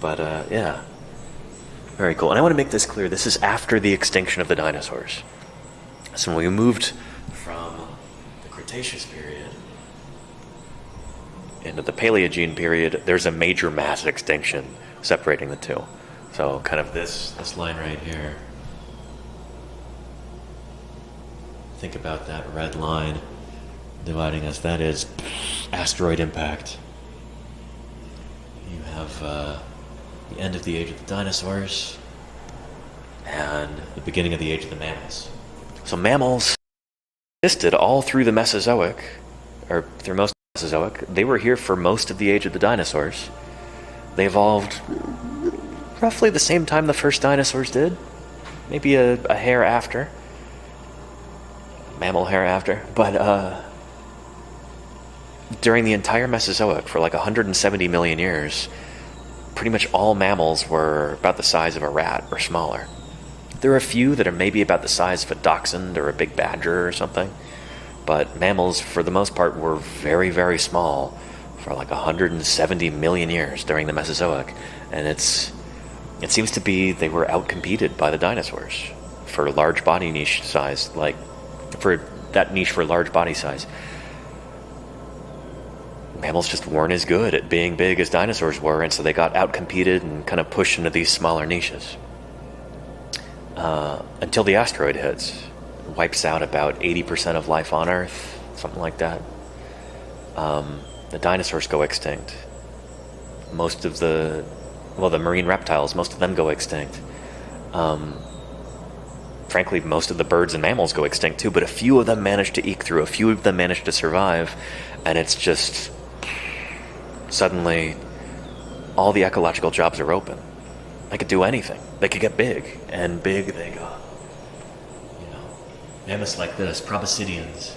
But, yeah. Very cool. And I want to make this clear. This is after the extinction of the dinosaurs. So when we moved from the Cretaceous period into the Paleogene period, there's a major mass extinction separating the two. So kind of this line right here. Think about that red line dividing us. That is asteroid impact. You have the end of the age of the dinosaurs and the beginning of the age of the mammals. So mammals existed all through the Mesozoic, or through most of the Mesozoic. They were here for most of the age of the dinosaurs. They evolved roughly the same time the first dinosaurs did. Maybe a hair after. Mammal hair after. But during the entire Mesozoic, for like 170 million years, pretty much all mammals were about the size of a rat or smaller. There are a few that are maybe about the size of a dachshund or a big badger or something. But mammals, for the most part, were very, very small for like 170 million years during the Mesozoic. And it seems to be they were outcompeted by the dinosaurs for large body niche size, like for that niche for large body size. Mammals just weren't as good at being big as dinosaurs were, and so they got outcompeted and kind of pushed into these smaller niches. Until the asteroid hits. It wipes out about 80% of life on Earth, something like that. The dinosaurs go extinct. Most of the marine reptiles, most of them go extinct. Frankly, most of the birds and mammals go extinct too, but a few of them manage to eke through, a few of them manage to survive, and it's just suddenly all the ecological jobs are open. They could do anything. They could get big, and big they got. Mammoths like this, proboscideans,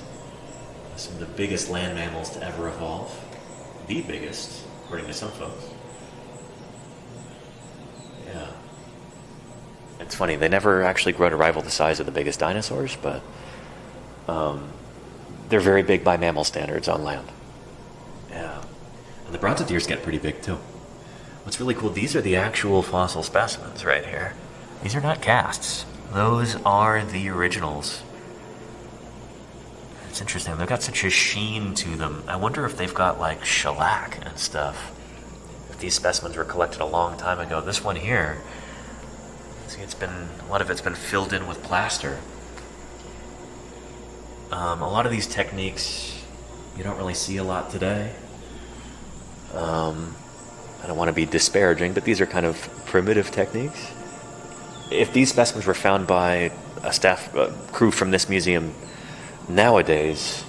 some of the biggest land mammals to ever evolve. The biggest, according to some folks. Yeah. It's funny, they never actually grow to rival the size of the biggest dinosaurs, but they're very big by mammal standards on land. Yeah. And the Brontotheres get pretty big too. What's really cool, these are the actual fossil specimens right here. These are not casts. Those are the originals. It's interesting, they've got such a sheen to them. I wonder if they've got like shellac and stuff. If these specimens were collected a long time ago. This one here, see, a lot of it's been filled in with plaster. A lot of these techniques you don't really see a lot today. I don't want to be disparaging, but these are kind of primitive techniques. If these specimens were found by a staff crew from this museum nowadays,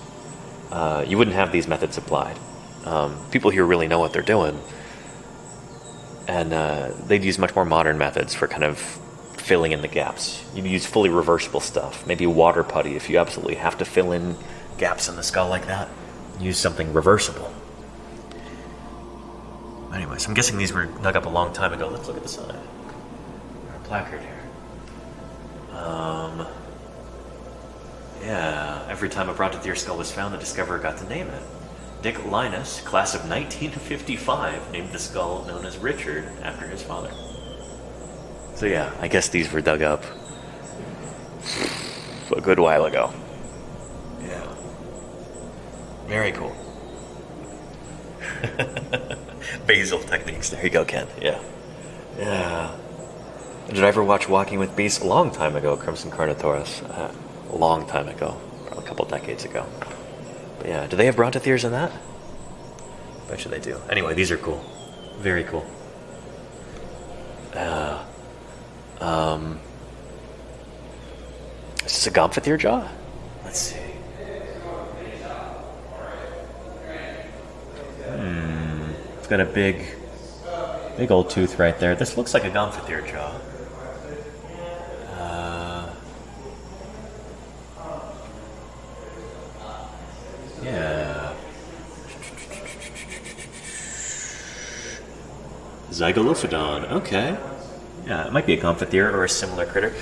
you wouldn't have these methods applied. People here really know what they're doing, and they'd use much more modern methods for kind of filling in the gaps. You'd use fully reversible stuff, maybe water putty if you absolutely have to fill in gaps in the skull like that. Use something reversible. Anyway, so I'm guessing these were dug up a long time ago. Let's look at the sign. Our placard here. Yeah, every time a Brontotherian skull was found, the discoverer got to name it. Dick Linus, class of 1955, named the skull known as Richard after his father. So yeah, I guess these were dug up a good while ago. Yeah. Very cool. Basil techniques. There you go, Ken. Yeah. Yeah. Did I ever watch Walking with Beasts? A long time ago, Crimson Carnotaurus. A long time ago. Probably a couple decades ago. But yeah, do they have Brontotherians in that? Bet you they do. Anyway, these are cool. Very cool. Is this a Gomphotherian jaw? Let's see. It's got a big old tooth right there. This looks like a Gomphotherian jaw. Yeah. Zygolophodon. Okay. Yeah, it might be a Gomphotherian or a similar critter.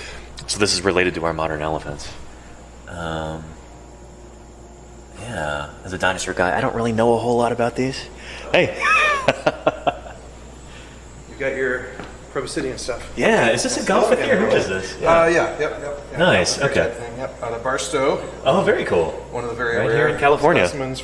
So this is related to our modern elephants. Yeah, as a dinosaur guy, I don't really know a whole lot about these. Hey! You got your proboscidean stuff. Yeah, is this a Gomphotherian? Who is this? Yeah. Nice, okay. Type thing, yep. Out of Barstow. Oh, very cool. One of the very right rare here in California. specimens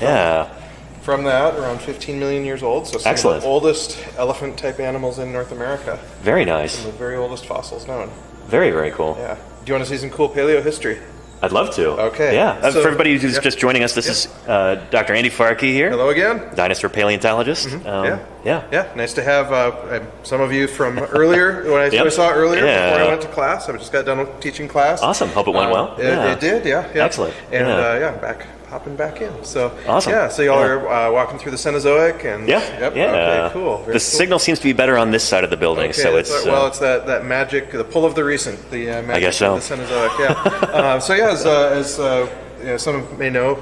from that, around 15 million years old. So some excellent. of the oldest elephant-type animals in North America. Very nice. Some of the very oldest fossils known. Very, very cool. Yeah. Do you want to see some cool paleo history? I'd love to. Okay. Yeah. So, for everybody who's just joining us, this is Dr. Andy Farkey here. Hello again. Dinosaur paleontologist. Yeah. Nice to have some of you from earlier, when I saw earlier before I went to class. I just got done with teaching class. Awesome. Hope it went well. It did, yeah. Excellent. And hopping back in. So awesome. Yeah, so y'all are walking through the Cenozoic and okay, cool. The signal seems to be better on this side of the building, okay, so it's it's that magic, the pull of the recent, the magic I guess so. of the Cenozoic. Yeah. As some may know,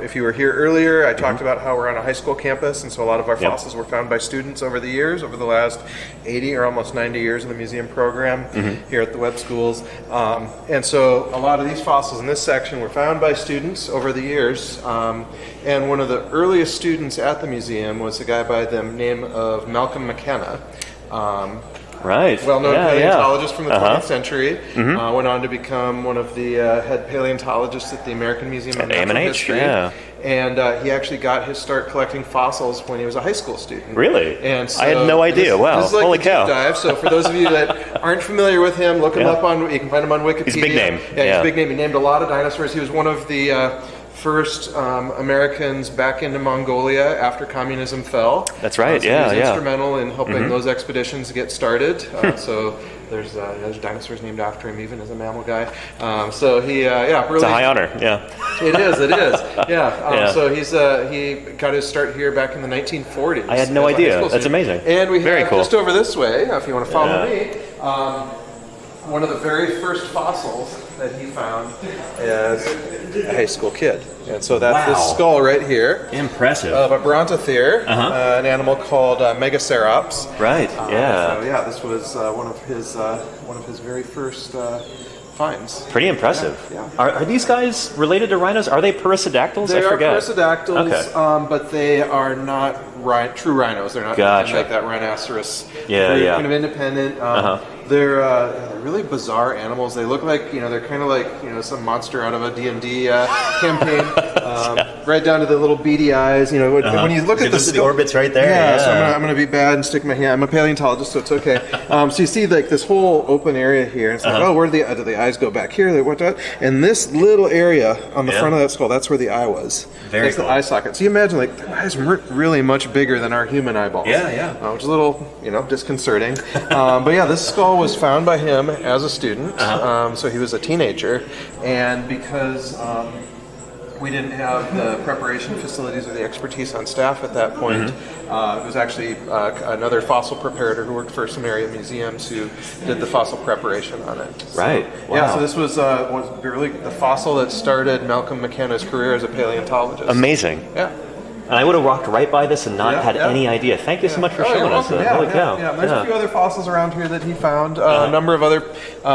if you were here earlier, I talked about how we're on a high school campus, and so a lot of our fossils were found by students over the years, over the last 80 or almost 90 years in the museum program here at the Webb Schools. And so a lot of these fossils in this section were found by students over the years. And one of the earliest students at the museum was a guy by the name of Malcolm McKenna. Right. Well-known paleontologist from the 20th century. Went on to become one of the head paleontologists at the American Museum of Natural History. And he actually got his start collecting fossils when he was a high school student. Really? And so I had no idea. Wow. This is like holy a cow. deep dive. So for those of you that aren't familiar with him, look him up you can find him on Wikipedia. He's a big name. Yeah, he's a big name. He named a lot of dinosaurs. He was one of the first Americans back into Mongolia after communism fell. That's right. He was instrumental in helping those expeditions get started. So there's dinosaurs named after him, even as a mammal guy. So he, really, it's a high honor. Yeah, it is. Yeah. So he got his start here back in the 1940s. I had no idea. That's amazing. And we very have cool. just over this way, if you want to follow me. One of the very first fossils that he found as a high school kid. And so that's this skull right here. Impressive. Of a Brontotherian, an animal called Megacerops. Right, This was one of his very first finds. Pretty impressive. Yeah. Are these guys related to rhinos? Are they perissodactyls? They I forget. are perissodactyls, but they are not true rhinos. They're not like that rhinoceros. They're kind of independent. They're really bizarre animals. They look like, they're kind of like, some monster out of a D&D campaign. right down to the little beady eyes. You know, when you look at the orbits right there. Yeah, so I'm gonna be bad and stick my hand. I'm a paleontologist, so it's okay. So you see like this whole open area here. And it's like, oh, where do the eyes go back here? And this little area on the front of that skull, that's where the eye was. That's cool. The eye socket. So you imagine like the eyes are really much bigger than our human eyeballs. Which is a little, disconcerting. But yeah, this skull was found by him as a student. So he was a teenager, and because we didn't have the preparation facilities or the expertise on staff at that point. It was actually another fossil preparator who worked for some area museums who did the fossil preparation on it. So, right. Wow. Yeah, so this was really the fossil that started Malcolm McKenna's career as a paleontologist. Amazing. Yeah. And I would have walked right by this and not had any idea. Thank you so much for showing us. Holy cow. Yeah, there's a few other fossils around here that he found. A number of other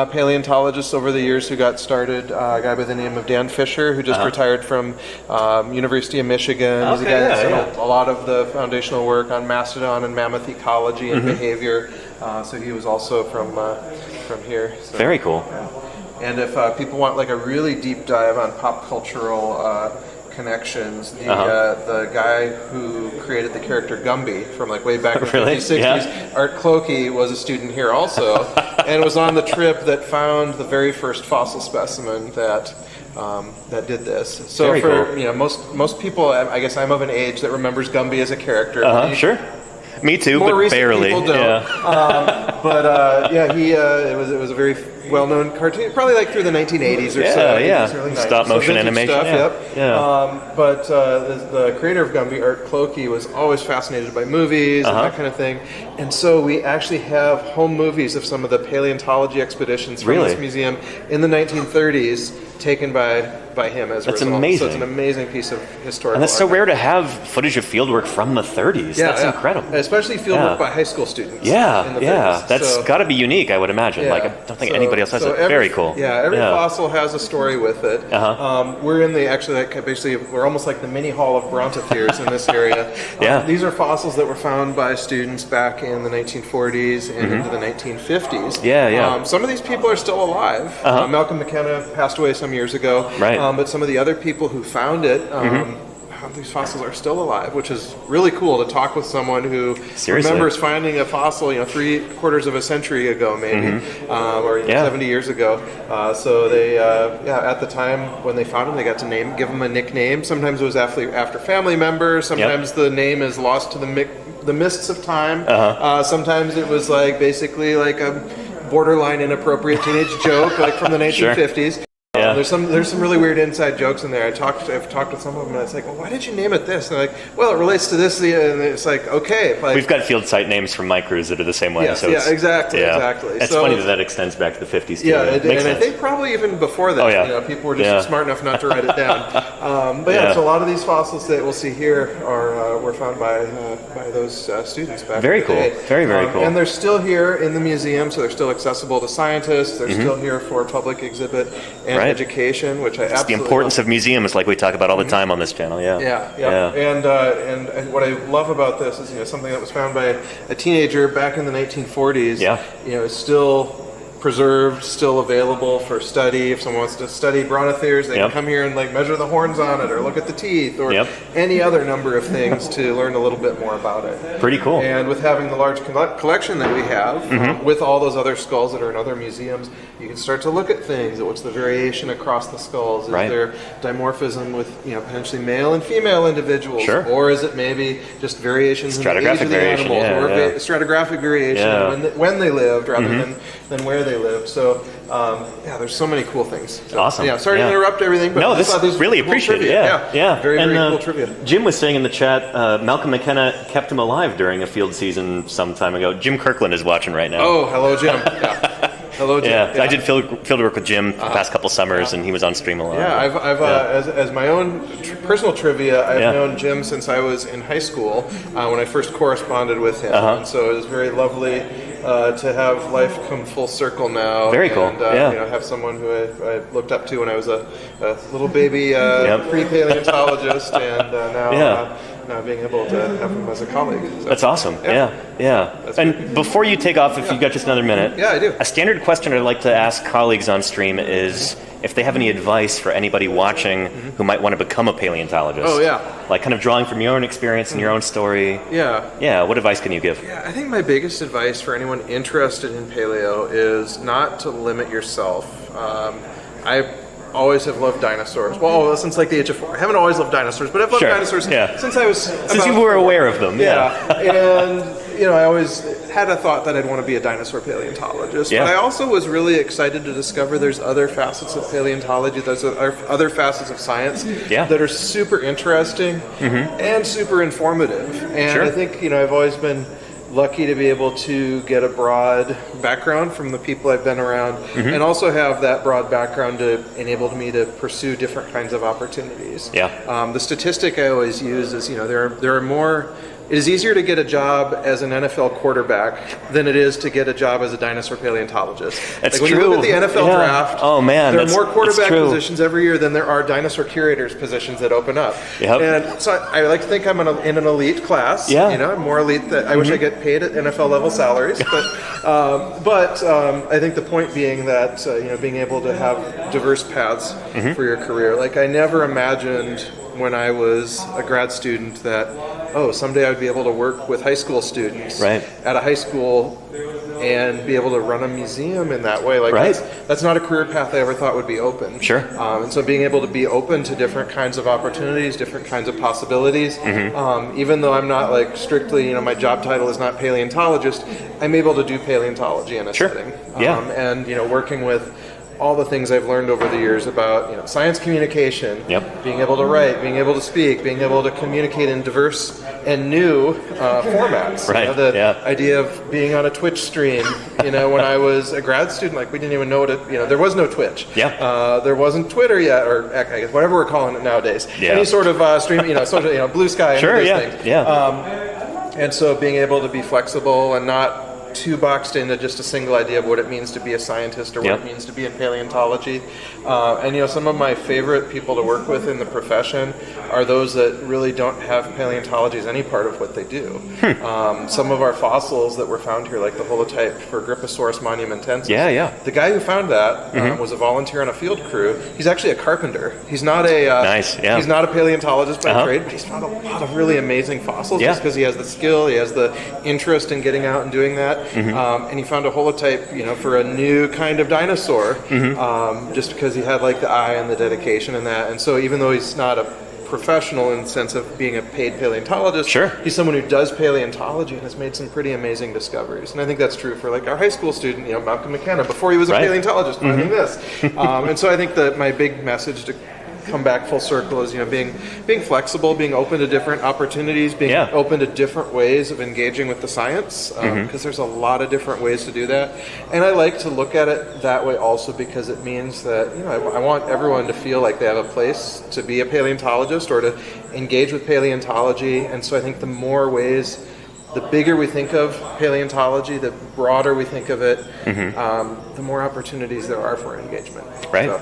paleontologists over the years who got started. A guy by the name of Dan Fisher, who just retired from University of Michigan. He's a guy that's done a lot of the foundational work on mastodon and mammoth ecology and behavior. So he was also from here. So, very cool. Yeah. And if people want like a really deep dive on pop cultural connections, the guy who created the character Gumby from like way back in the 50s, 60s, Art Clokey, was a student here also, and was on the trip that found the very first fossil specimen that did this. So very cool. Most people, I guess I'm of an age that remembers Gumby as a character. Sure. Me too, more but barely. People don't. It was a very well-known cartoon, probably like through the 1980s or so. Early 90s. Stop motion animation. Stuff, but the creator of Gumby, Art Clokey, was always fascinated by movies and that kind of thing. And so we actually have home movies of some of the paleontology expeditions from this museum in the 1930s taken by him as a result. That's amazing. So it's an amazing piece of historical And that's so rare to have footage of fieldwork from the 30s. That's incredible. Especially fieldwork by high school students. In the 30s. That's got to be unique, I would imagine. Like, I don't think anybody else has it. Very cool. Yeah, every fossil has a story with it. We're in we're almost like the mini hall of brontotheres in this area. These are fossils that were found by students back in the 1940s and into the 1950s. Some of these people are still alive. Malcolm McKenna passed away some years ago. But some of the other people who found it, these fossils are still alive, which is really cool to talk with someone who remembers finding a fossil, 3/4 of a century ago, maybe, or 70 years ago. So they, at the time when they found him, they got to give him a nickname. Sometimes it was after family members. Sometimes the name is lost to the mists of time. Sometimes it was like basically like a borderline inappropriate teenage joke, like from the 1950s. There's some really weird inside jokes in there. I've talked with some of them, and it's like, well, why did you name it this? And they're like, well, it relates to this. And it's like, okay. Like, we've got field site names from my crews that are the same way. Yes, exactly. It's funny that extends back to the 50s too. I think probably even before that, people were just smart enough not to write it down. So a lot of these fossils that we'll see here were found by those students back very in the day. Very, very cool. And they're still here in the museum, so they're still accessible to scientists. They're still here for public exhibit and education, which I absolutely it's the importance of museums, like we talk about all the time on this channel. And what I love about this is something that was found by a teenager back in the 1940s. Is still preserved, still available for study. If someone wants to study brontotheres, they can come here and like measure the horns on it, or look at the teeth, or any other number of things to learn a little bit more about it. Pretty cool. And with having the large collection that we have, with all those other skulls that are in other museums, you can start to look at things. What's the variation across the skulls? Is there dimorphism with potentially male and female individuals, or is it maybe just variations in the age of the animals, or stratigraphic variation when they lived rather than where they lived. So there's so many cool things. So, awesome. Sorry to interrupt everything, but no, this is really appreciated. Very cool trivia. Jim was saying in the chat, Malcolm McKenna kept him alive during a field season some time ago. Jim Kirkland is watching right now. Oh, hello, Jim. Hello, Jim. I did field work with Jim the past couple summers, and he was on stream a lot. As my own personal trivia, I've known Jim since I was in high school when I first corresponded with him, and so it was very lovely to have life come full circle now. Very cool. And have someone who I looked up to when I was a little baby pre-paleontologist, and now being able to have him as a colleague. So, That's awesome. Yeah. And before you take off, if you've got just another minute. Yeah, I do. A standard question I'd like to ask colleagues on stream is if they have any advice for anybody watching who might want to become a paleontologist. Oh, yeah. Like kind of drawing from your own experience and your own story. Yeah. What advice can you give? Yeah, I think my biggest advice for anyone interested in paleo is not to limit yourself. I always have loved dinosaurs. Well, since like the age of 4. I haven't always loved dinosaurs, but I've loved dinosaurs since I was since you were aware of them. And I always had a thought that I'd want to be a dinosaur paleontologist. But I also was really excited to discover there's other facets of paleontology, there's other facets of science that are super interesting and super informative. And I think, I've always been lucky to be able to get a broad background from the people I've been around and also have that broad background to enable me to pursue different kinds of opportunities. The statistic I always use is, there are more. It is easier to get a job as an NFL quarterback than it is to get a job as a dinosaur paleontologist. That's when true. you look at the NFL draft, there are more quarterback positions every year than there are dinosaur curators positions that open up. And so I like to think I'm in an elite class. I'm more elite that I wish I get paid at NFL level salaries. But I think the point being that being able to have diverse paths for your career. Like I never imagined when I was a grad student that someday I'd be able to work with high school students at a high school and be able to run a museum in that way. That's not a career path I ever thought would be open. And so being able to be open to different kinds of opportunities, different kinds of possibilities, even though I'm not like strictly, my job title is not paleontologist, I'm able to do paleontology in a setting. And working with all the things I've learned over the years about science communication, being able to write, being able to speak, being able to communicate in diverse and new formats. The idea of being on a Twitch stream. When I was a grad student, we didn't even know what it. There was no Twitch. There wasn't Twitter yet, or I guess whatever we're calling it nowadays. Any sort of stream. Blue Sky. And so being able to be flexible and not too boxed into just a single idea of what it means to be a scientist or what it means to be in paleontology. And some of my favorite people to work with in the profession are those that really don't have paleontology as any part of what they do. Some of our fossils that were found here, like the holotype for Gripposaurus monumentensis, the guy who found that was a volunteer on a field crew. He's actually a carpenter. He's not a he's not a paleontologist by trade, but he's found a lot of really amazing fossils just because he has the skill, he has the interest in getting out and doing that. And he found a holotype, for a new kind of dinosaur, just because he had the eye and the dedication and that. And so even though he's not a professional in the sense of being a paid paleontologist, he's someone who does paleontology and has made some pretty amazing discoveries. And I think that's true for our high school student, Malcolm McKenna, before he was a paleontologist, finding this. And so I think that my big message to come back full circle is being flexible, being open to different opportunities, being open to different ways of engaging with the science, because there's a lot of different ways to do that. And I like to look at it that way also because it means that I want everyone to feel like they have a place to be a paleontologist or to engage with paleontology. And so I think the more ways, the bigger we think of paleontology, the broader we think of it, the more opportunities there are for engagement,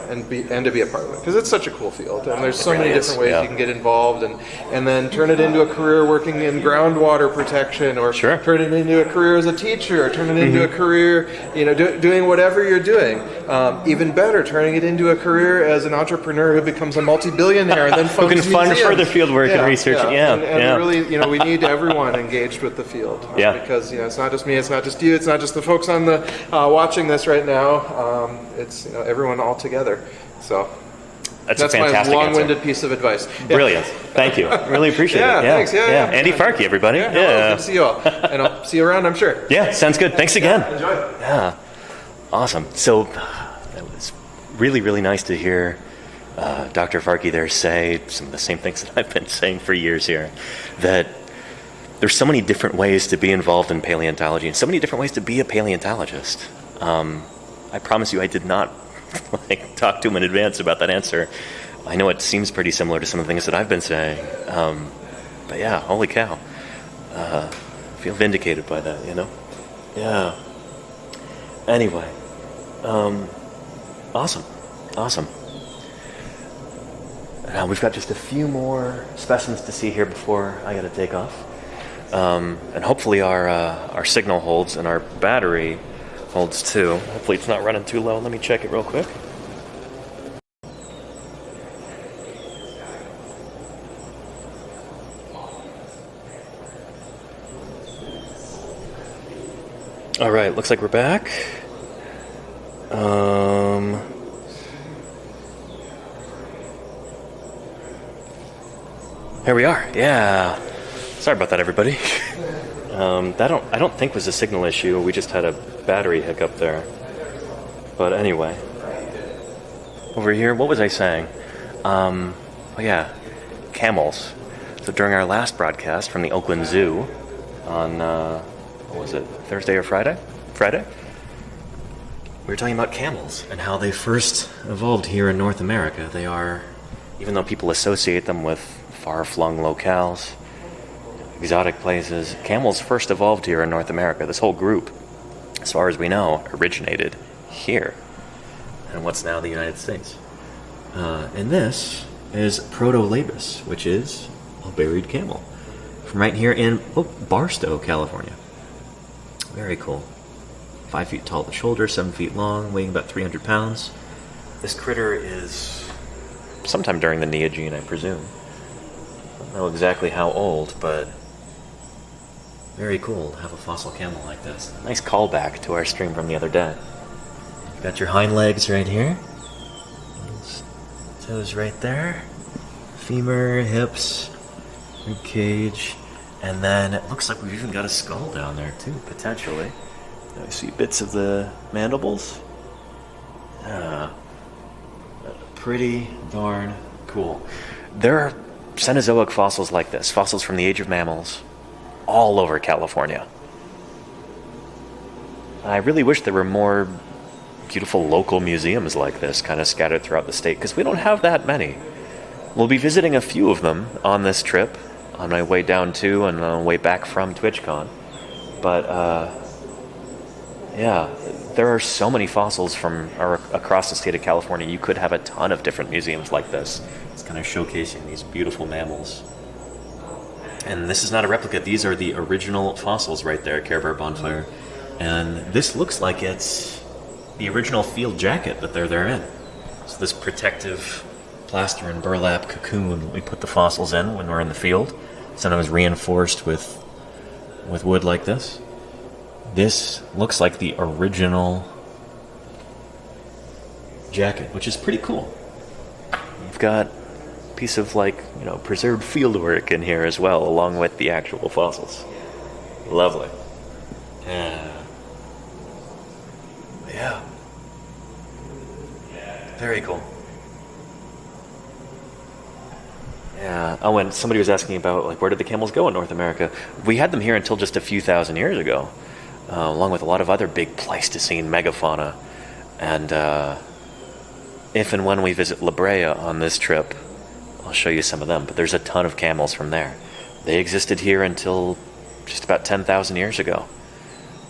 and to be a part of it, because it's such a cool field, and there's so many different ways you can get involved, and then turn it into a career working in groundwater protection, or turn it into a career as a teacher, or turn it into a career, doing whatever you're doing. Even better, turning it into a career as an entrepreneur who becomes a multi-billionaire and then funds who can fund further field work and research. And really, we need everyone engaged with the field, because it's not just me, it's not just you, it's not just the folks on the watching this right now. It's everyone all together. So that's a my fantastic long-winded answer. Piece of advice. Brilliant. Thank you. Really appreciate it. Thanks. Andy Farkey, everybody. Good to see you all, and I'll see you around, I'm sure. Sounds good. Thanks again. Enjoy. Awesome. So that was really, really nice to hear Dr. Farkey there say some of the same things that I've been saying for years here, that there's so many different ways to be involved in paleontology and so many different ways to be a paleontologist. I promise you I did not talk to him in advance about that answer. I know it seems pretty similar to some of the things that I've been saying. But yeah, holy cow. Feel vindicated by that, Yeah. Anyway. Awesome. Now we've got just a few more specimens to see here before I gotta take off. And hopefully our signal holds and our battery holds too. Hopefully it's not running too low. Let me check it real quick. All right, looks like we're back. Here we are. Yeah. Sorry about that, everybody. I don't think was a signal issue. We just had a battery hiccup there. But anyway, over here, what was I saying? Oh yeah, camels. So during our last broadcast from the Oakland Zoo on what was it, Thursday or Friday? Friday. We were talking about camels and how they first evolved here in North America. They are, even though people associate them with far-flung locales, exotic places, camels first evolved here in North America. This whole group, as far as we know, originated here in what's now the United States. And this is Protolabus, which is a buried camel from right here in Barstow, California. Very cool. 5 feet tall at the shoulder, 7 feet long, weighing about 300 pounds. This critter is sometime during the Neogene, I presume. I don't know exactly how old, but very cool to have a fossil camel like this. Nice callback to our stream from the other day. You've got your hind legs right here. Toes right there. Femur, hips, rib cage. And then it looks like we've even got a skull down there too, potentially. I see bits of the mandibles. Pretty darn cool. There are Cenozoic fossils like this, fossils from the age of mammals, all over California. I really wish there were more beautiful local museums like this kind of scattered throughout the state, because we don't have that many. We'll be visiting a few of them on this trip, on my way down to and on my way back from TwitchCon. But, yeah, there are so many fossils from across the state of California. You could have a ton of different museums like this. It's kind of showcasing these beautiful mammals. And this is not a replica. These are the original fossils right there, Care Bear Bonfire. And this looks like it's the original field jacket that they're in. So this protective plaster and burlap cocoon we put the fossils in when we're in the field. Sometimes reinforced with wood like this. This looks like the original jacket, which is pretty cool. You've got a piece of, preserved fieldwork in here as well, along with the actual fossils. Lovely. Yeah. Very cool. Yeah. Oh, and somebody was asking about, where did the camels go in North America? We had them here until just a few thousand years ago. Along with a lot of other big Pleistocene megafauna. And if and when we visit La Brea on this trip, I'll show you some of them. But there's a ton of camels from there. They existed here until just about 10,000 years ago.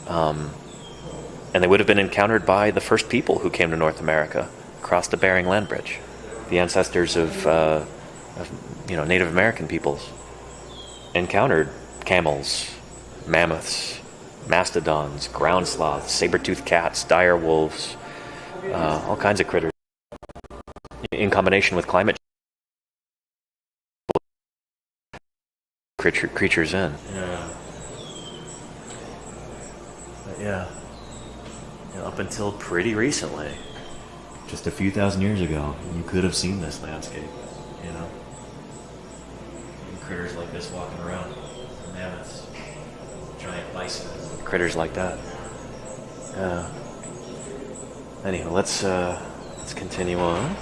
And they would have been encountered by the first people who came to North America across the Bering Land Bridge. The ancestors of Native American peoples encountered camels, mammoths, mastodons, ground sloths, saber-toothed cats, dire wolves, all kinds of critters. In combination with climate creatures in. Yeah. But yeah. Up until pretty recently, just a few thousand years ago, you could have seen this landscape, And critters like this walking around, mammoths, giant bison, critters like that. Anyway, let's continue on.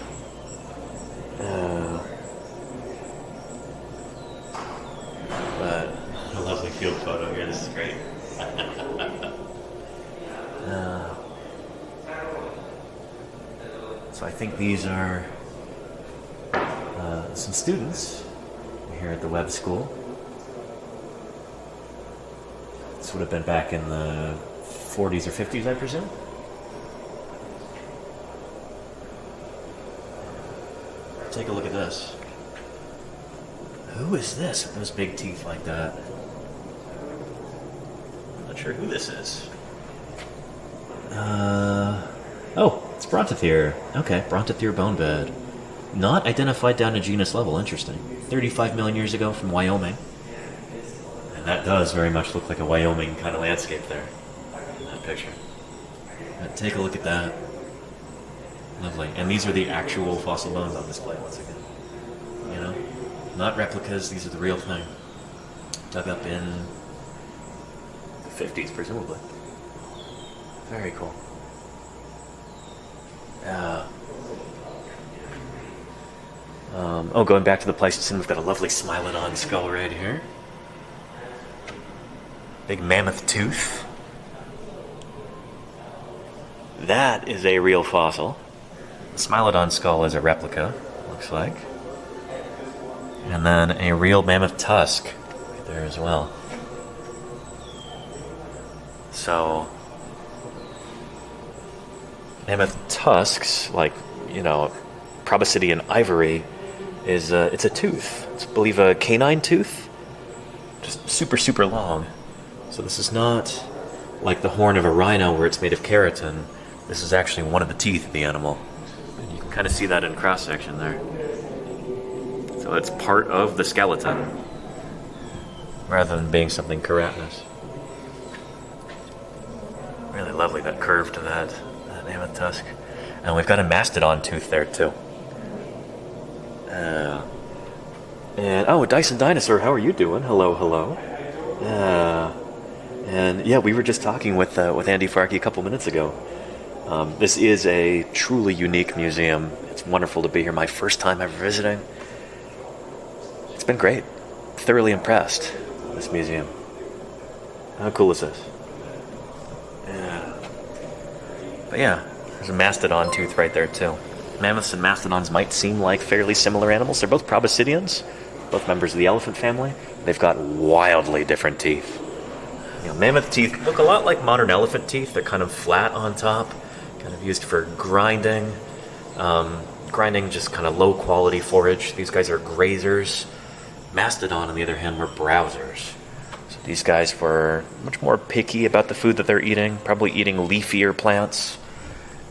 But a lovely field photo here. This is great. So I think these are some students here at the web school. This would have been back in the 40s or 50s, I presume. Take a look at this. Who is this with those big teeth like that? I'm not sure who this is. Oh, it's Brontotherier. Okay, Brontotherier bone bed. Not identified down to genus level, interesting. 35 million years ago from Wyoming. And that does very much look like a Wyoming kind of landscape there, in that picture. But take a look at that. Lovely. And these are the actual fossil bones on display once again. You know? Not replicas, these are the real thing. Dug up in the 50s, presumably. Very cool. Going back to the Pleistocene, we've got a lovely Smilodon skull right here. Big mammoth tooth. That is a real fossil. The Smilodon skull is a replica, looks like. And then a real mammoth tusk right there as well. So, mammoth tusks, like, you know, proboscidean ivory, is it's a tooth. It's, I believe, a canine tooth. Just super, super long. So this is not like the horn of a rhino where it's made of keratin. This is actually one of the teeth of the animal. And you can kind of see that in cross-section there. So it's part of the skeleton, rather than being something keratinous. Really lovely, that curve to that mammoth tusk. And we've got a mastodon tooth there, too. And Dyson Dinosaur, how are you doing? Hello, hello. And yeah, we were just talking with Andy Farkey a couple minutes ago. This is a truly unique museum. It's wonderful to be here. My first time ever visiting. It's been great. Thoroughly impressed with this museum. How cool is this? Yeah. But yeah, there's a mastodon tooth right there too. Mammoths and mastodons might seem like fairly similar animals. They're both proboscideans, both members of the elephant family. They've got wildly different teeth. You know, mammoth teeth look a lot like modern elephant teeth. They're kind of flat on top, kind of used for grinding. Grinding just kind of low quality forage. These guys are grazers. Mastodon, on the other hand, were browsers. So these guys were much more picky about the food that they're eating, probably eating leafier plants.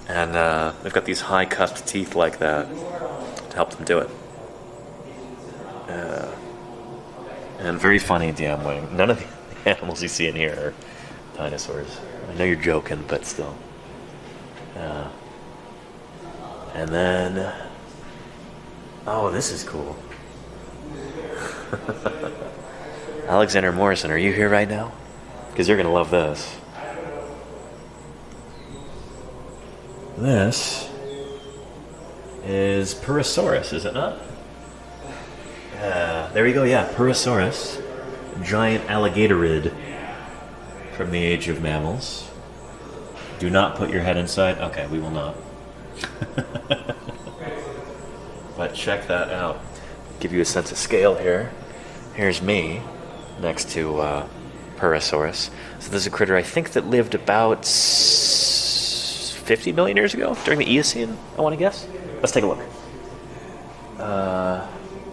And they've got these high cusped teeth like that to help them do it. And very funny DM wing. None of the animals you see in here are dinosaurs. I know you're joking, but still. And then... Oh, this is cool. Alexander Morrison, are you here right now? Because you're going to love this. This is Purosaurus, is it not? There we go, yeah, Purosaurus. Giant alligatorid from the age of mammals. Do not put your head inside. Okay, we will not. But check that out. Give you a sense of scale here. Here's me next to Purosaurus. So this is a critter I think that lived about 50 million years ago, during the Eocene, I want to guess. Let's take a look.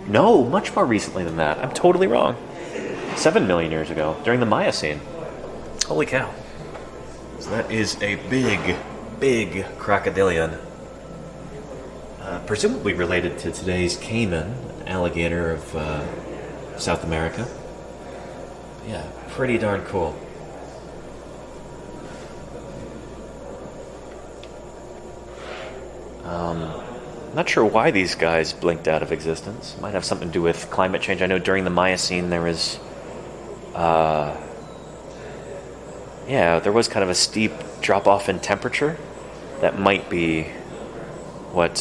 No, much more recently than that. I'm totally wrong. 7 million years ago, during the Miocene. Holy cow. So that is a big, big crocodilian. Presumably related to today's caiman, an alligator of South America. Yeah, pretty darn cool. Not sure why these guys blinked out of existence. Might have something to do with climate change. I know during the Miocene there was, there was kind of a steep drop-off in temperature. That might be what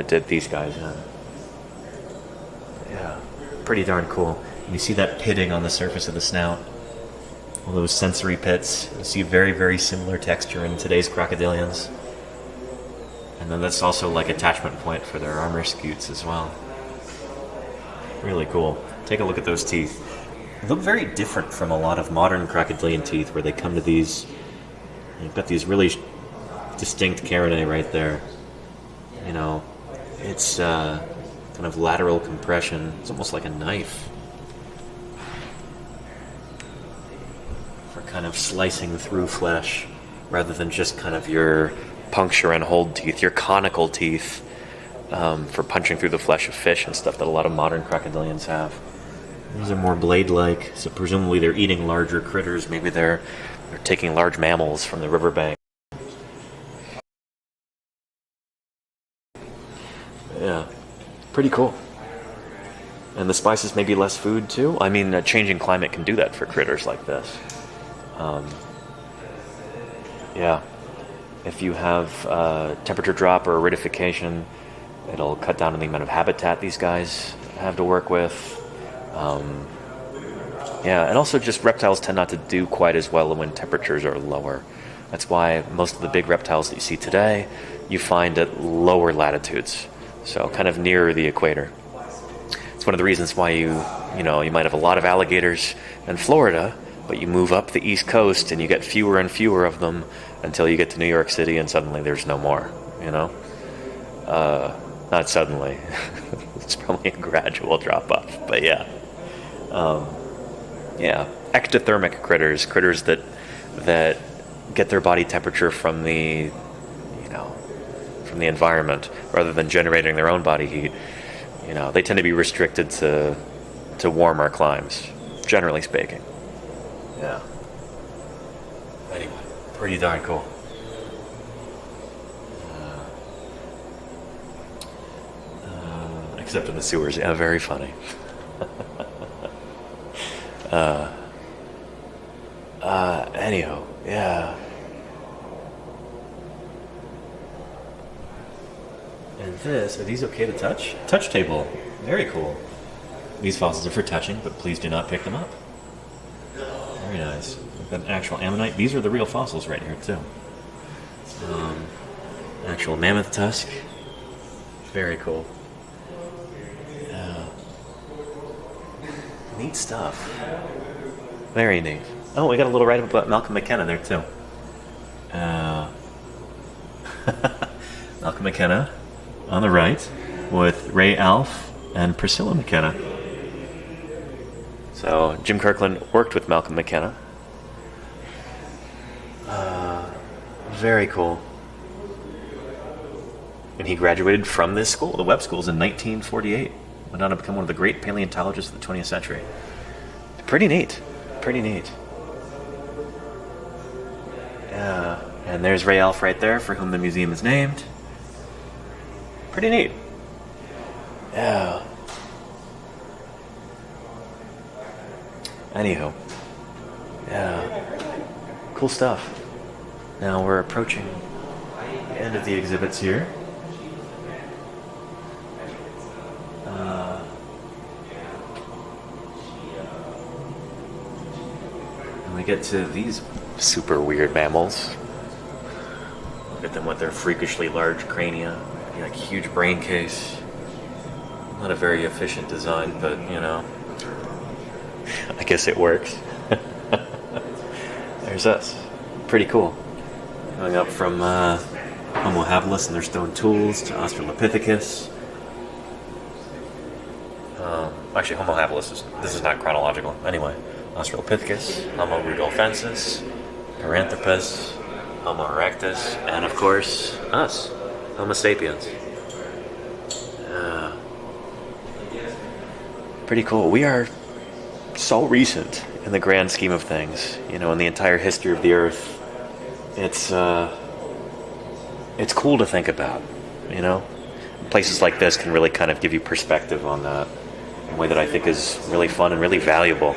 did these guys in. Yeah, pretty darn cool. And you see that pitting on the surface of the snout. All those sensory pits. You see very, very similar texture in today's crocodilians. And then that's also like attachment point for their armor scutes as well. Really cool. Take a look at those teeth. They look very different from a lot of modern crocodilian teeth where they come to these... You've got these really distinct carinae right there. You know, it's kind of lateral compression. It's almost like a knife for kind of slicing through flesh rather than just kind of your puncture and hold teeth, your conical teeth for punching through the flesh of fish and stuff that a lot of modern crocodilians have. These are more blade-like, so presumably they're eating larger critters. Maybe they're taking large mammals from the riverbank. Yeah, pretty cool. And the spices may be less food too. I mean, a changing climate can do that for critters like this. Yeah, if you have temperature drop or aridification, it'll cut down on the amount of habitat these guys have to work with. Yeah, and also just reptiles tend not to do quite as well when temperatures are lower. That's why most of the big reptiles that you see today, you find at lower latitudes, so kind of nearer the equator. It's one of the reasons why you might have a lot of alligators in Florida, but you move up the East Coast and you get fewer and fewer of them until you get to New York City and suddenly there's no more, Not suddenly. It's probably a gradual drop-off, but yeah. Yeah, ectothermic critters that get their body temperature from the environment rather than generating their own body heat. They tend to be restricted to warmer climes, generally speaking. Yeah. Anyway, pretty darn cool. Except in the sewers, yeah, very funny. Anyhow, yeah. And are these okay to touch? Touch table, very cool. These fossils are for touching, but please do not pick them up. Very nice. We've got an actual ammonite. These are the real fossils right here, too. Actual mammoth tusk. Very cool. Neat stuff. Very neat. Oh, we got a little write-up about Malcolm McKenna there, too. Malcolm McKenna on the right with Ray Alf and Priscilla McKenna. So Jim Kirkland worked with Malcolm McKenna. Very cool. And he graduated from this school, the Webb Schools, in 1948. Went on to become one of the great paleontologists of the 20th century. Pretty neat. Pretty neat. Yeah. And there's Ray Alf right there, for whom the museum is named. Pretty neat. Yeah. Anywho. Yeah. Cool stuff. Now we're approaching the end of the exhibits here. And we get to these super weird mammals. Look at them with their freakishly large crania, like huge brain case. Not a very efficient design, but I guess it works. There's us. Pretty cool. Going up from Homo habilis and their stone tools to Australopithecus. Actually, Homo habilis this is not chronological. Anyway, Australopithecus, Homo rudolfensis, Paranthropus, Homo erectus, and of course, us, Homo sapiens. Pretty cool. We are so recent in the grand scheme of things. In the entire history of the Earth. It's cool to think about, Places like this can really kind of give you perspective on that in a way that I think is really fun and really valuable,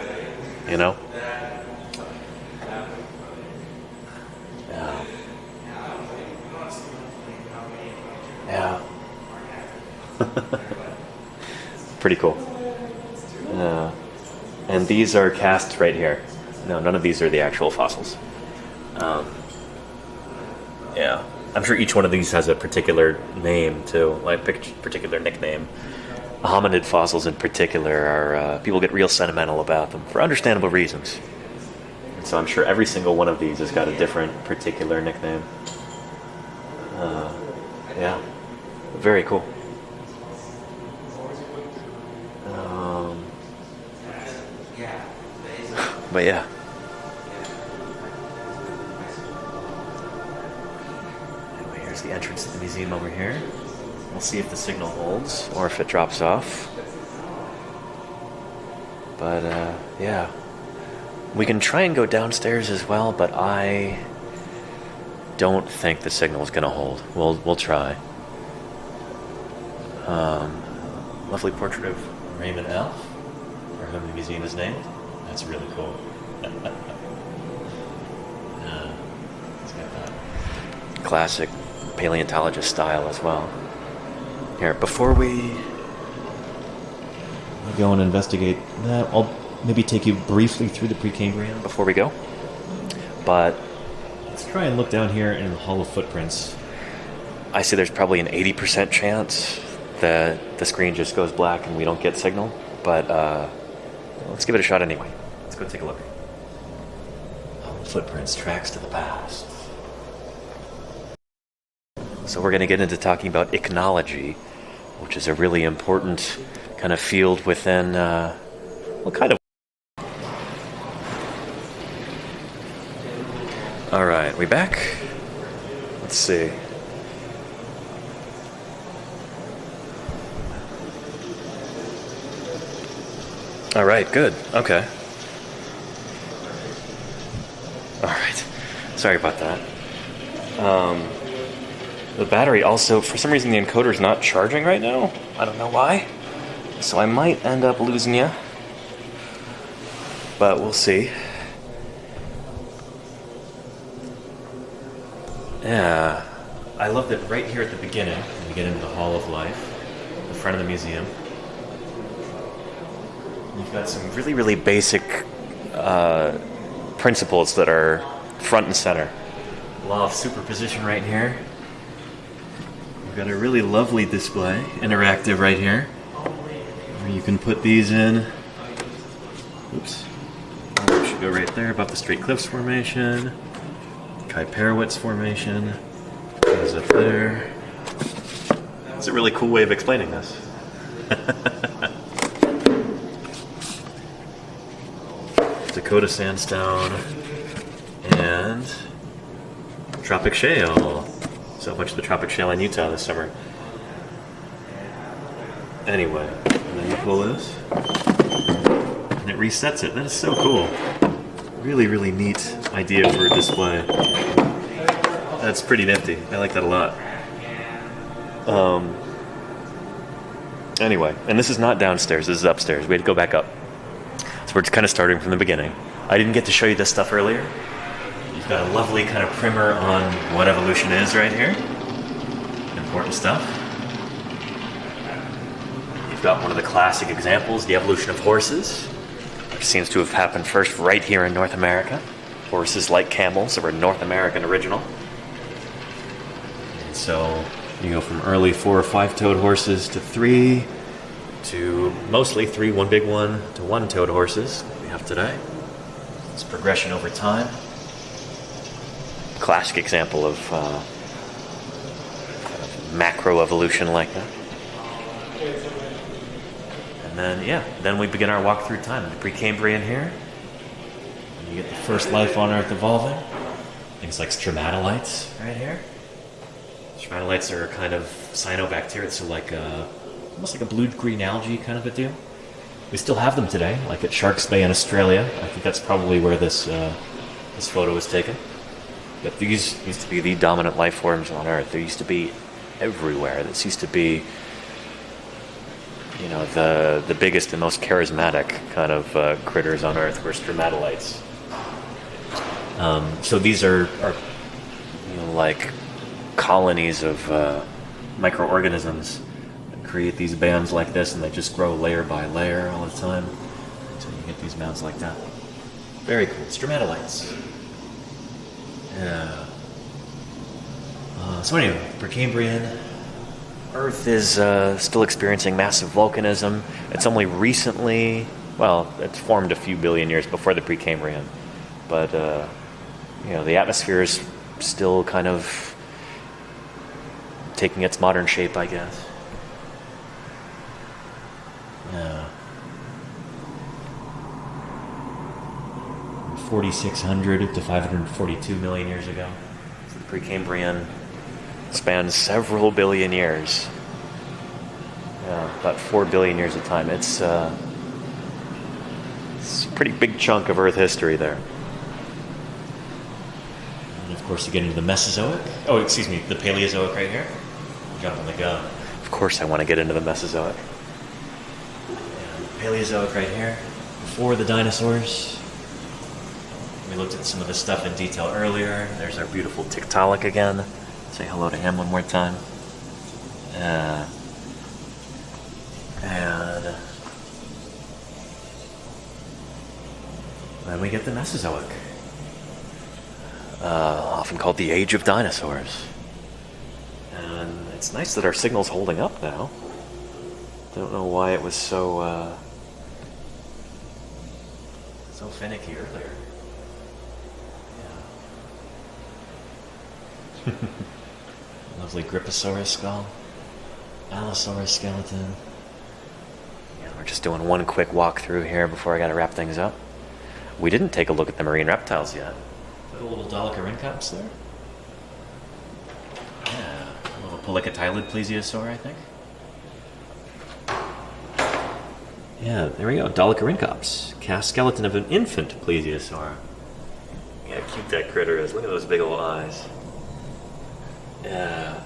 Yeah. Yeah. Pretty cool. And these are casts right here. No, none of these are the actual fossils. Yeah. I'm sure each one of these has a particular name, too, like a particular nickname. Hominid fossils in particular are, people get real sentimental about them for understandable reasons. And so I'm sure every single one of these has got a different particular nickname. Yeah. Very cool. But yeah. Anyway, here's the entrance to the museum over here. We'll see if the signal holds or if it drops off. But yeah. We can try and go downstairs as well, but I don't think the signal is going to hold. We'll try. Lovely portrait of Raymond Elf, for whom the museum is named. That's really cool. It's got that classic paleontologist style as well. Here, before we go and investigate that, I'll maybe take you briefly through the Precambrian before we go. But let's try and look down here in the Hall of Footprints. I see there's probably an 80% chance that the screen just goes black and we don't get signal. But let's give it a shot anyway. Let's go take a look. Hall of Footprints, tracks to the past. So we're going to get into talking about ichnology, which is a really important kind of field within, well, kind of. All right, we back? Let's see. All right, good. Okay. All right. Sorry about that. The battery also, for some reason, the encoder's not charging right now. I don't know why. So I might end up losing you. But we'll see. Yeah. I love that right here at the beginning, when we get into the Hall of Life, the front of the museum, you've got some really, really basic principles that are front and center. Law of superposition right here. We've got a really lovely display, interactive right here, where you can put these in. Oops. It should go right there above the Straight Cliffs Formation. Kuiperowitz Formation. Goes up there. It's a really cool way of explaining this. Dakota Sandstone and Tropic Shale. So much of the Tropic Shale in Utah this summer. Anyway, and then you pull this, and it resets it. That is so cool. Really, really neat idea for a display. That's pretty nifty. I like that a lot. Anyway, and this is not downstairs, this is upstairs. We had to go back up. So we're just kind of starting from the beginning. I didn't get to show you this stuff earlier. You've got a lovely kind of primer on what evolution is right here. Important stuff. You've got one of the classic examples, the evolution of horses, which seems to have happened first right here in North America. Horses, like camels, that were North American original. And so you go from early 4 or 5-toed horses to 3, to mostly 3, one big one, to 1-toed horses that we have today. It's progression over time. Classic example of macro evolution like that. And then, yeah, then we begin our walk through time. The Precambrian here. And you get the first life on Earth evolving. Things like stromatolites right here. Stromatolites are kind of cyanobacteria, so like almost like a blue-green algae kind of a deal. We still have them today, like at Sharks Bay in Australia. I think that's probably where this photo was taken. But these used to be the dominant life forms on Earth. They used to be everywhere. This used to be, you know, the biggest and most charismatic kind of critters on Earth were stromatolites. So these are you know, like colonies of microorganisms that create these bands like this, and they just grow layer by layer all the time until you get these mounds like that. Very cool. Stromatolites. Yeah. So anyway, Precambrian. Earth is still experiencing massive volcanism. It's only recently, well, it's formed a few billion years before the Precambrian, but you know, the atmosphere is still kind of taking its modern shape, I guess. Yeah. 4,600 to 542 million years ago. So the Precambrian spans several billion years. Yeah, about 4 billion years of time. It's a pretty big chunk of Earth history there. And of course, you get into the Mesozoic. Oh, excuse me, the Paleozoic right here. Jumping the gun. Of course, I want to get into the Mesozoic. And Paleozoic right here. Before the dinosaurs. We looked at some of this stuff in detail earlier. There's our beautiful Tiktaalik again. Say hello to him one more time. And then we get the Mesozoic. Often called the Age of Dinosaurs. And it's nice that our signal's holding up now. Don't know why it was so finicky earlier. Yeah. Lovely Griposaurus skull. Allosaurus skeleton. Yeah, we're just doing one quick walk through here before I gotta wrap things up. We didn't take a look at the marine reptiles yet. A little Dolichorhynchops there. Yeah, a little polycotylid plesiosaur, I think. Yeah, there we go. Dolichorhynchops. Cast skeleton of an infant plesiosaur. Yeah, how cute that critter is. Look at those big old eyes. Yeah.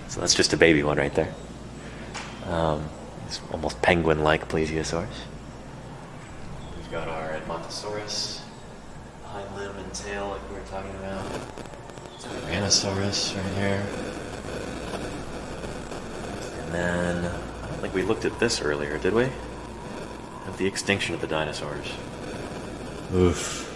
So that's just a baby one right there. It's almost penguin-like plesiosaurs. We've got our Edmontosaurus, hind limb and tail like we were talking about. Tyrannosaurus right here. And then, I don't think we looked at this earlier, did we? Of the extinction of the dinosaurs. Oof.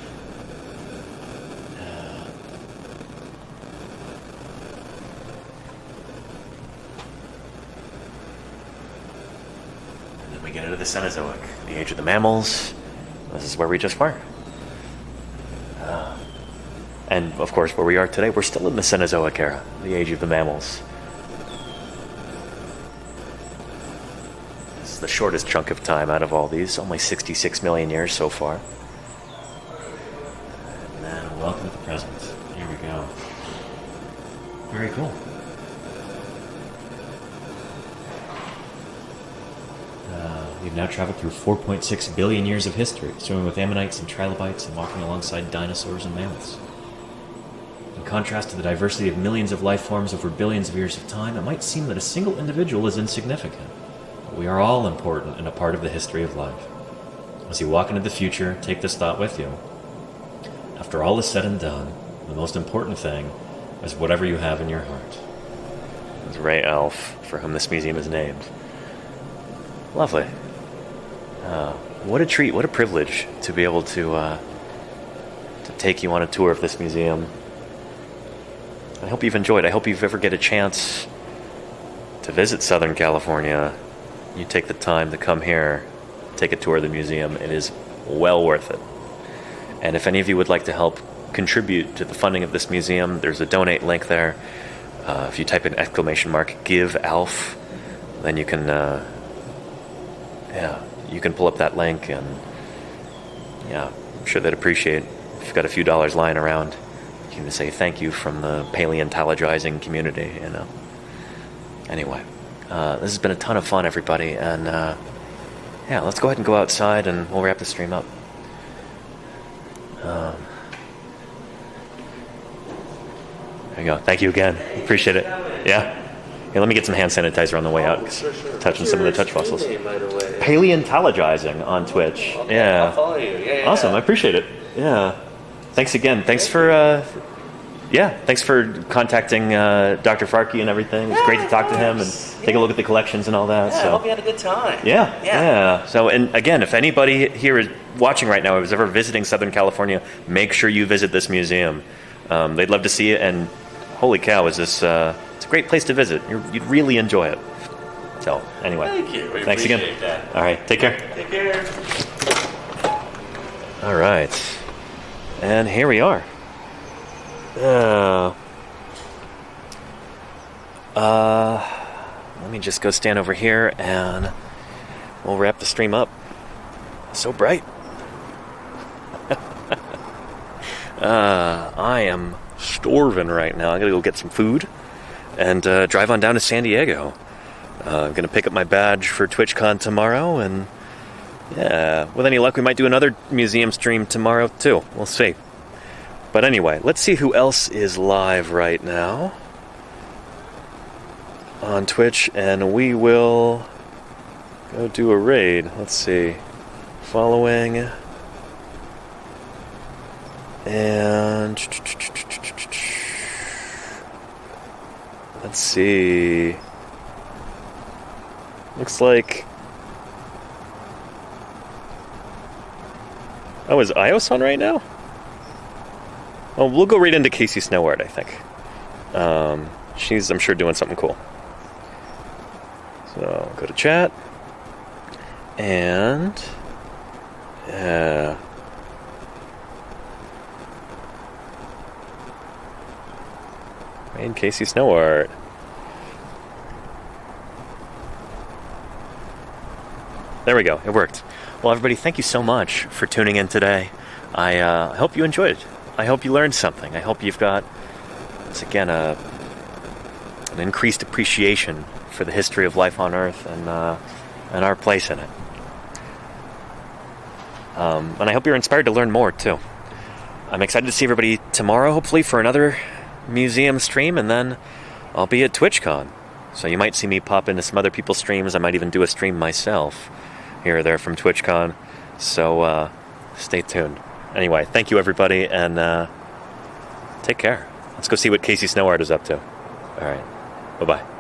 And then we get into the Cenozoic, the age of the mammals. This is where we just were. And of course, where we are today, we're still in the Cenozoic era, the age of the mammals. This is the shortest chunk of time out of all these, only 66 million years so far. And then welcome to the present. Here we go. Very cool. We've now traveled through 4.6 billion years of history, swimming with ammonites and trilobites and walking alongside dinosaurs and mammoths. In contrast to the diversity of millions of life forms over billions of years of time, it might seem that a single individual is insignificant. But we are all important and a part of the history of life. As you walk into the future, take this thought with you. After all is said and done, the most important thing is whatever you have in your heart. It's Ray Elf, for whom this museum is named. Lovely. What a treat, what a privilege to be able to take you on a tour of this museum. I hope you've enjoyed. I hope you've ever get a chance to visit Southern California. You take the time to come here, take a tour of the museum. It is well worth it. And if any of you would like to help contribute to the funding of this museum, there's a donate link there. If you type in !give ALF, then you can you can pull up that link, and yeah, I'm sure they'd appreciate if you've got a few dollars lying around. You can say thank you from the Paleontologizing community, you know. Anyway, this has been a ton of fun, everybody, and yeah, let's go ahead and go outside and we'll wrap the stream up. There you go. Thank you again. Appreciate it. Yeah. Hey, let me get some hand sanitizer on the way out. Sure. Touching some of the touch fossils. Name, by the way? Paleontologizing on Twitch. Okay, Yeah. I'll follow you. Yeah. Awesome. I appreciate it. Yeah. Thanks again. Thanks for thanks for contacting Dr. Farkey and everything. It was great to talk to him and take a look at the collections and all that. Yeah, So I hope you had a good time. Yeah. So, and again, if anybody here is watching right now is ever visiting Southern California, make sure you visit this museum. They'd love to see it, and holy cow, is this it's a great place to visit. You'd really enjoy it. So, anyway. Thank you. We Thanks again. appreciate that. All right. Take care. Take care. All right. And here we are. Let me just go stand over here and we'll wrap the stream up. So bright. I am starving right now. I gotta go get some food and drive on down to San Diego. I'm gonna pick up my badge for TwitchCon tomorrow, and yeah, with any luck, we might do another museum stream tomorrow too. We'll see. But anyway, let's see who else is live right now on Twitch, and we will go do a raid. Let's see. Following. And let's see. Looks like. Oh, is Ios on right now? Oh, we'll go right into Casey Snowart, I think. She's, I'm sure, doing something cool. So, go to chat. And... yeah. And Casey Snowart. There we go. It worked. Well, everybody, thank you so much for tuning in today. I hope you enjoyed it. I hope you learned something. I hope you've got, once again, an increased appreciation for the history of life on Earth and our place in it. And I hope you're inspired to learn more, too. I'm excited to see everybody tomorrow, hopefully, for another museum stream, and then I'll be at TwitchCon. So you might see me pop into some other people's streams. I might even do a stream myself here or there from TwitchCon. So stay tuned. Anyway, thank you, everybody, and take care. Let's go see what Casey Snowart is up to. All right. Bye-bye.